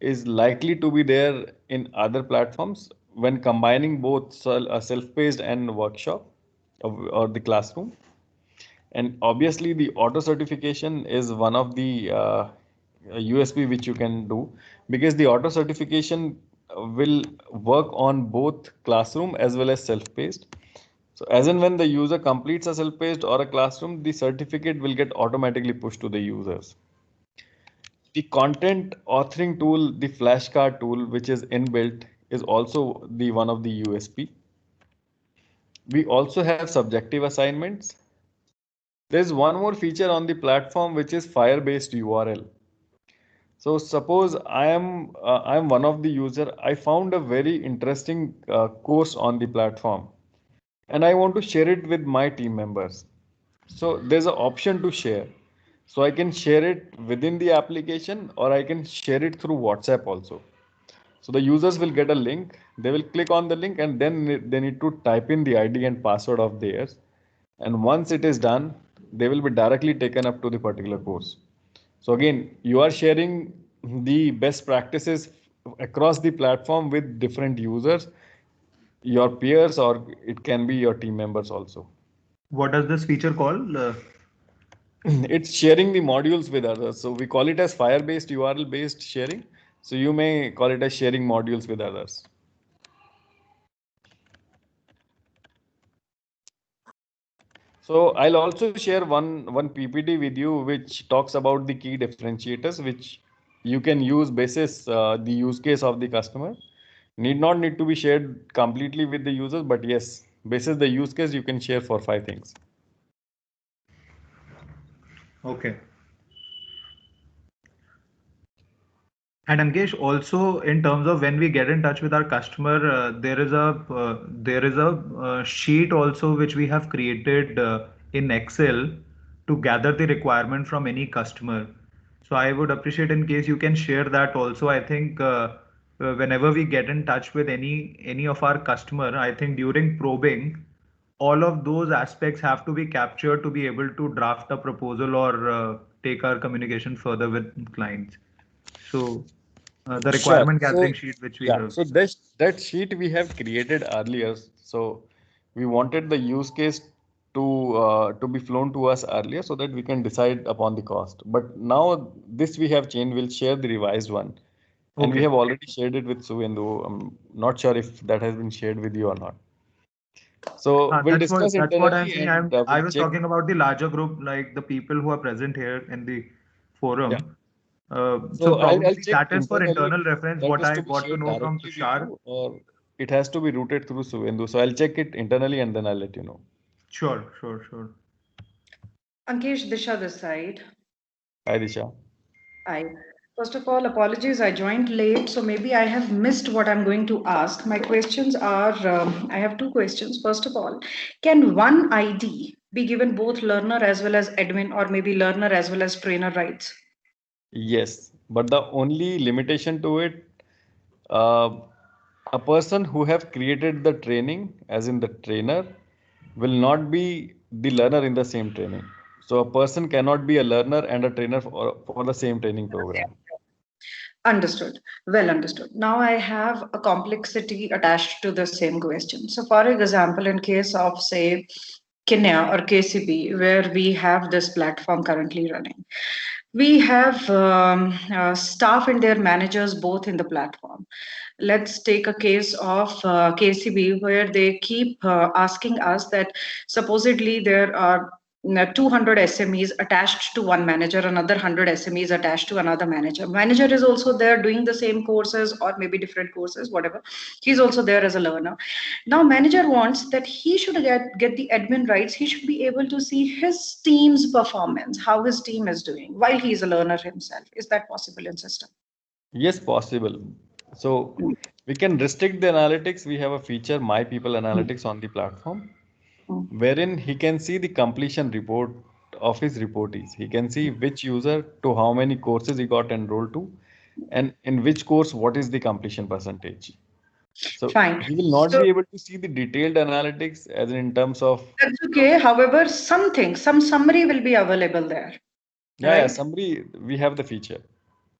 is likely to be there in other platforms when combining both self-paced and workshop or the classroom. And obviously, the auto certification is one of the USP which you can do, because the auto certification will work on both classroom as well as self-paced. So as and when the user completes a self-paced or a classroom, the certificate will get automatically pushed to the users. The content authoring tool, the flashcard tool, which is inbuilt, is also the one of the USP. We also have subjective assignments. There's one more feature on the platform which is fire-based URL. So suppose I am one of the user. I found a very interesting course on the platform, and I want to share it with my team members. So there's an option to share. So I can share it within the application, or I can share it through WhatsApp also. So the users will get a link. They will click on the link, and then they need to type in the ID and password of theirs. And once it is done, they will be directly taken up to the particular course. So again, you are sharing the best practices across the platform with different users, your peers, or it can be your team members also. What does this feature call? It's sharing the modules with others. So we call it as fire-based URL-based sharing. So you may call it as sharing modules with others. So I'll also share one PPT with you which talks about the key differentiators which you can use basis the use case of the customer. Need to be shared completely with the users, but yes, basis the use case you can share for 5 things. Okay. And Ankesh, also in terms of when we get in touch with our customer, there is a sheet also which we have created in Excel to gather the requirement from any customer. So I would appreciate in case you can share that also. I think whenever we get in touch with any of our customer, I think during probing, all of those aspects have to be captured to be able to draft a proposal or take our communication further with clients. So the Sure. requirement So gathering sheet which we yeah, have. so that sheet we have created earlier. So we wanted the use case to be flown to us earlier so that we can decide upon the cost. But now this we have changed. We'll share the revised one, and we Okay. have already shared it with Suvendu. I'm not sure if that has been shared with you or not. So we'll discuss That's what I'm internally saying. and I we'll was check. talking about the larger group, like the people who are present here in the Yeah. forum. So So I'll probably check that is for internally internal if reference. that What is I to be got to shared know from directly with Tushar. you, or it has to be routed through Suvendu. So I'll check it internally and then I'll let you know. Sure. Ankesh, Disha this side. Hi, Disha. I First of all, apologies. I joined late, so maybe I have missed what I'm going to ask. My questions are I have two questions. First of all, can one ID be given both learner as well as admin, or maybe learner as well as trainer rights? Yes, but the only limitation to it, uh, a person who have created the training, as in the trainer, will not be the learner in the same training. So a person cannot be a learner and a trainer for the same training program. Understood. Well understood. Now I have a complexity attached to the same question. So, for example, in case of, say, Kenya or KCB, where we have this platform currently running, we have staff and their managers both in the platform. Let's take a case of KCB where they keep asking us that supposedly there are 200 SMEs attached to one manager, another 100 SMEs attached to another manager. Manager is also there doing the same courses or maybe different courses, whatever. He's also there as a learner. Now, manager wants that he should get the admin rights. He should be able to see his team's performance, how his team is doing while he is a learner himself. Is that possible in system? Yes, possible. So we can restrict the analytics. We have a feature, My People Analytics, on the platform, wherein he can see the completion report of his reportees. He can see which user to how many courses he got enrolled to, and in which course what is the completion percentage. So Fine. he will not So- be able to see the detailed analytics as in terms of That's okay. However, some summary will be available there. yeah, Right. summary. We have the feature.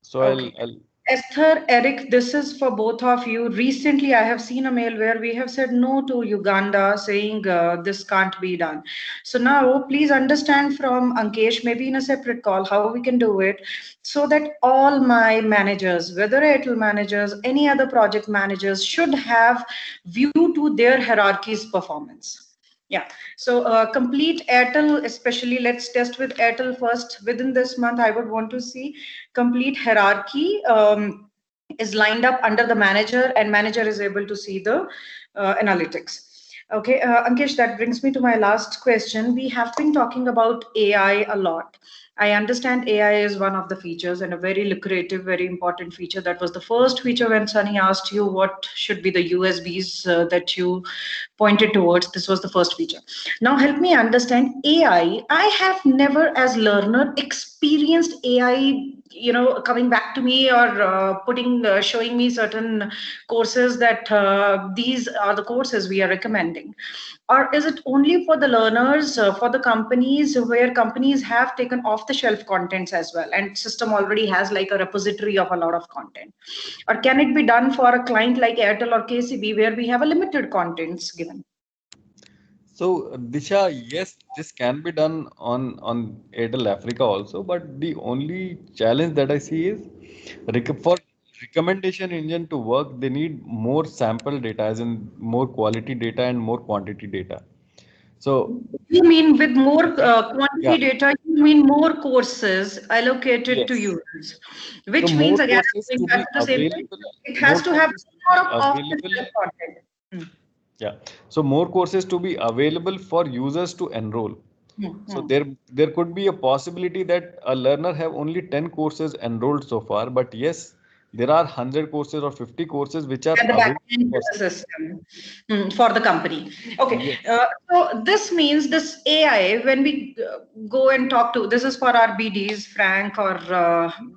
So Okay. I'll Esther, Eric, this is for both of you. Recently, I have seen a mail where we have said no to Uganda, saying this can't be done. So now, please understand from Ankesh, maybe in a separate call, how we can do it, so that all my managers, whether Airtel managers, any other project managers, should have view to their hierarchy's performance. Yeah. So complete Airtel, especially let's test with Airtel first. Within this month, I would want to see complete hierarchy is lined up under the manager, and manager is able to see the analytics. Okay, Ankesh, that brings me to my last question. We have been talking about AI a lot. I understand AI is one of the features and a very lucrative, very important feature. That was the first feature when Sunny asked you what should be the USBs that you pointed towards. This was the first feature. Now help me understand AI. I have never as learner experienced AI, coming back to me or showing me certain courses that these are the courses we are recommending. Or is it only for the learners, for the companies, where companies have taken off the shelf contents as well, and system already has like a repository of a lot of content? Or can it be done for a client like Airtel or KCB where we have a limited contents given? So Disha, yes, this can be done on Airtel Africa also, but the only challenge that I see is for recommendation engine to work, they need more sample data, as in more quality data and more quantity data. So You mean with more quantity yeah, data, you mean more courses allocated to yes. users, So which more means again, courses going to back be to the same thing, available, it more has to have courses to more be of available. off-the-shelf content. Yeah. So more courses to be available for users to enroll. So there could be a possibility that a learner have only 10 courses enrolled so far, but yes, there are 100 courses or 50 courses which are At the back available end for system for the company. Okay, yes. so this means this AI, when we go and talk to, this is for our BDs, Frank or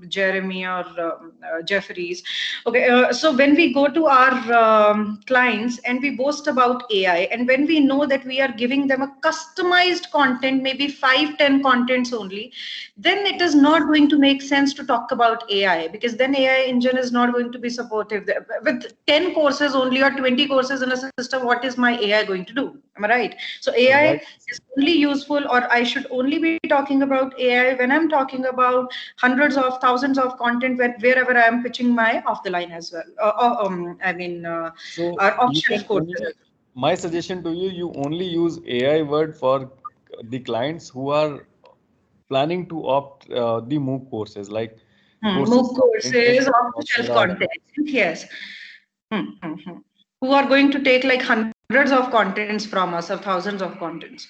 Jeremy or Jeffries. Okay, so when we go to our clients and we boast about AI, and when we know that we are giving them a customized content, maybe 5-10 contents only, then it is not going to make sense to talk about AI, because then AI engine is not going to be supportive. With 10 courses only or 20 courses in a system, what is my AI going to do? Am I right? So AI Right. is only useful, or I should only be talking about AI when I'm talking about hundreds of thousands of content wherever I am pitching my off the line as well. So Our off you shelf can only, courses. my suggestion to you, you only use AI word for the clients who are planning to opt the MOOC courses, like courses MOOC from LinkedIn, courses, off the shelf Coursera. content. Yes. Who are going to take like hundreds of contents from us, or thousands of contents.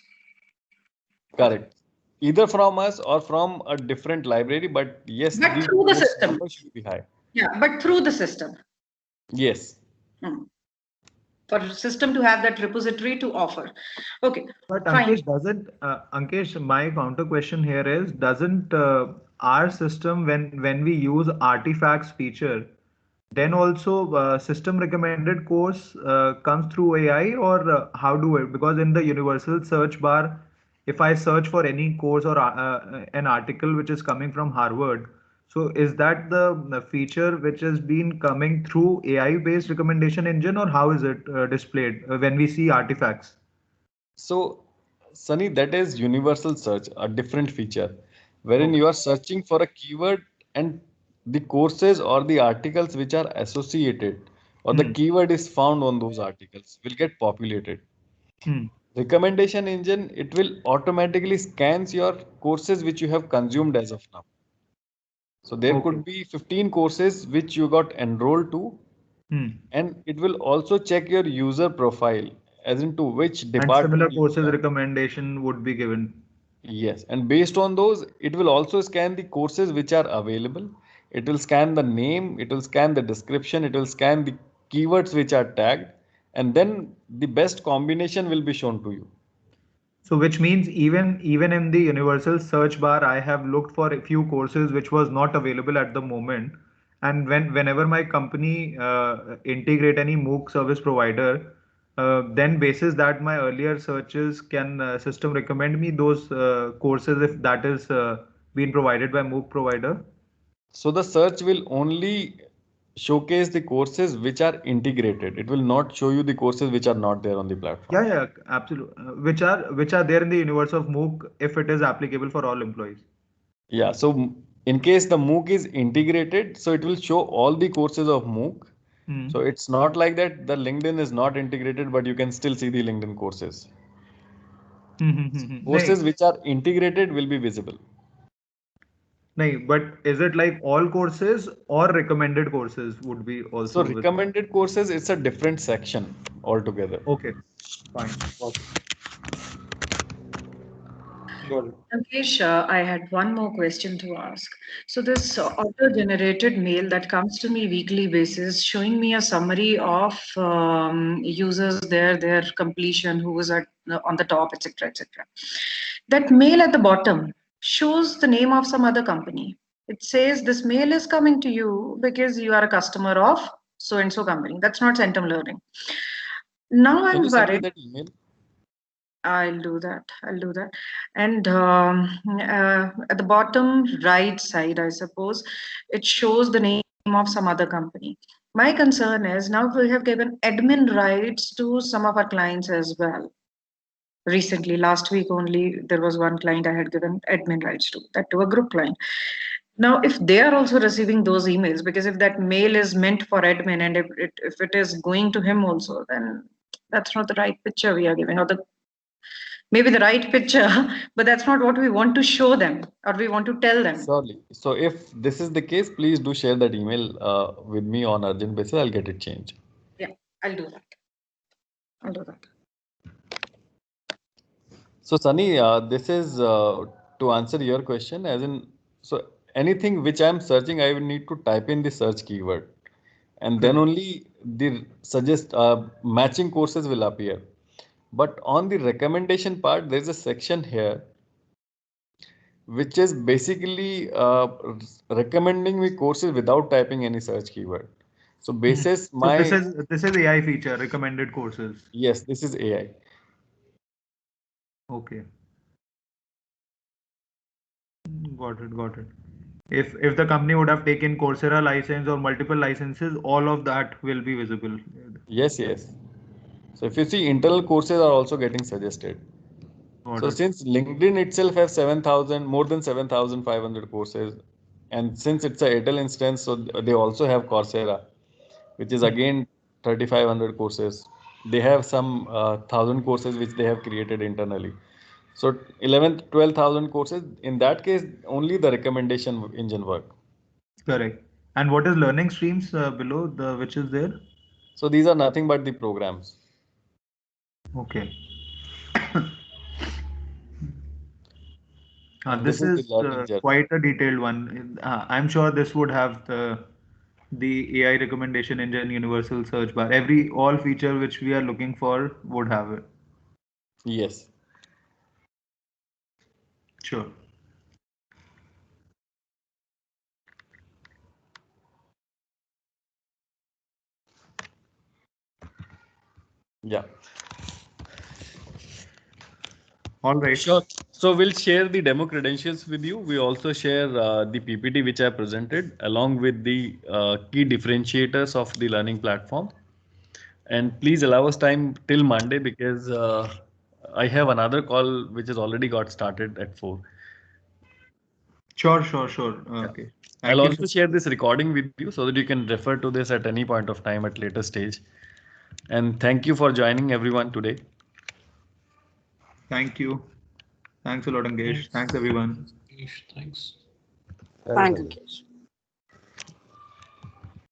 Correct. Either from us or from a different library, but yes, But the through the course system. number should be high. Yeah, but through the system. Yes. For the system to have that repository to offer. Okay. But Fine. Ankesh, Ankesh, my counter question here is, doesn't our system, when we use artifacts feature, then also system recommended course comes through AI, or how do it? Because in the universal search bar, if I search for any course or an article which is coming from Harvard, so is that the feature which has been coming through AI based recommendation engine, or how is it displayed when we see artifacts? So, Sunny, that is universal search, a different feature. wherein you are searching for a keyword and the courses or the articles which are associated or the keyword is found on those articles will get populated. Recommendation engine, it will automatically scans your courses which you have consumed as of now. So there could be 15 courses which you got enrolled to, and it will also check your user profile as into which And department. similar you courses are. recommendation would be given. Yes, and based on those, it will also scan the courses which are available. It will scan the name, it will scan the description, it will scan the keywords which are tagged, and then the best combination will be shown to you. So which means even in the universal search bar, I have looked for a few courses which was not available at the moment. And whenever my company integrate any MOOC service provider, then basis that my earlier searches can system recommend me those courses if that is being provided by MOOC provider. So the search will only showcase the courses which are integrated. It will not show you the courses which are not there on the platform. Yeah, absolutely. Which are there in the universe of MOOC if it is applicable for all employees. Yeah, so in case the MOOC is integrated, so it will show all the courses of MOOC. So it's not like that the LinkedIn is not integrated, but you can still see the LinkedIn courses. Courses which are integrated will be visible. No, but is it like all courses or recommended courses would be also? So recommended courses, it's a different section altogether. Okay, fine. Ankesh, I had one more question to ask. So this auto-generated mail that comes to me weekly basis, showing me a summary of users, their completion, who was on the top, etc., etc. That mail at the bottom shows the name of some other company. It says this mail is coming to you because you are a customer of so and so company. That's not Centum Learning. Now Can I'm you send me worried. that email? I'll do that. And at the bottom right side, I suppose, it shows the name of some other company. My concern is now we have given admin rights to some of our clients as well. Recently, last week only, there was one client I had given admin rights to, that to a group client. Now, if they are also receiving those emails, because if that mail is meant for admin and if it is going to him also, then that's not the right picture we are giving, or the maybe the right picture, but that's not what we want to show them or we want to tell them. Sorry. So if this is the case, please do share that email with me on urgent basis. I'll get it changed. Yeah, I'll do that. So Sunny, this is to answer your question, as in, so anything which I'm searching, I will need to type in the search keyword, and then only the suggest matching courses will appear. But on the recommendation part, there's a section here which is basically recommending me courses without typing any search keyword. So basis my so this is AI feature, recommended courses. Yes, this is AI. Okay. Got it. If the company would have taken Coursera license or multiple licenses, all of that will be visible. Yes. So if you see, internal courses are also getting suggested. So since LinkedIn itself has 7,000, more than 7,500 courses, and since it's a Airtel instance, so they also have Coursera, which is again 3,500 courses. They have some 1,000 courses which they have created internally. So 11, 12,000 courses. In that case, only the recommendation engine work. Correct. And what is learning streams below which is there? So these are nothing but the programs. Okay. This is quite a detailed one. I'm sure this would have the AI recommendation engine, universal search bar. All feature which we are looking for would have it. Yes. Sure. Yeah. All right. Sure. So we'll share the demo credentials with you. We also share the PPT which I presented along with the key differentiators of the learning platform. And please allow us time till Monday because I have another call which has already got started at 4. Sure. Okay. Thank I'll you, also sir. share this recording with you so that you can refer to this at any point of time at later stage. And thank you for joining everyone today. Thank you. Thanks a lot, Ankesh. Thanks everyone. Thanks. Thank you.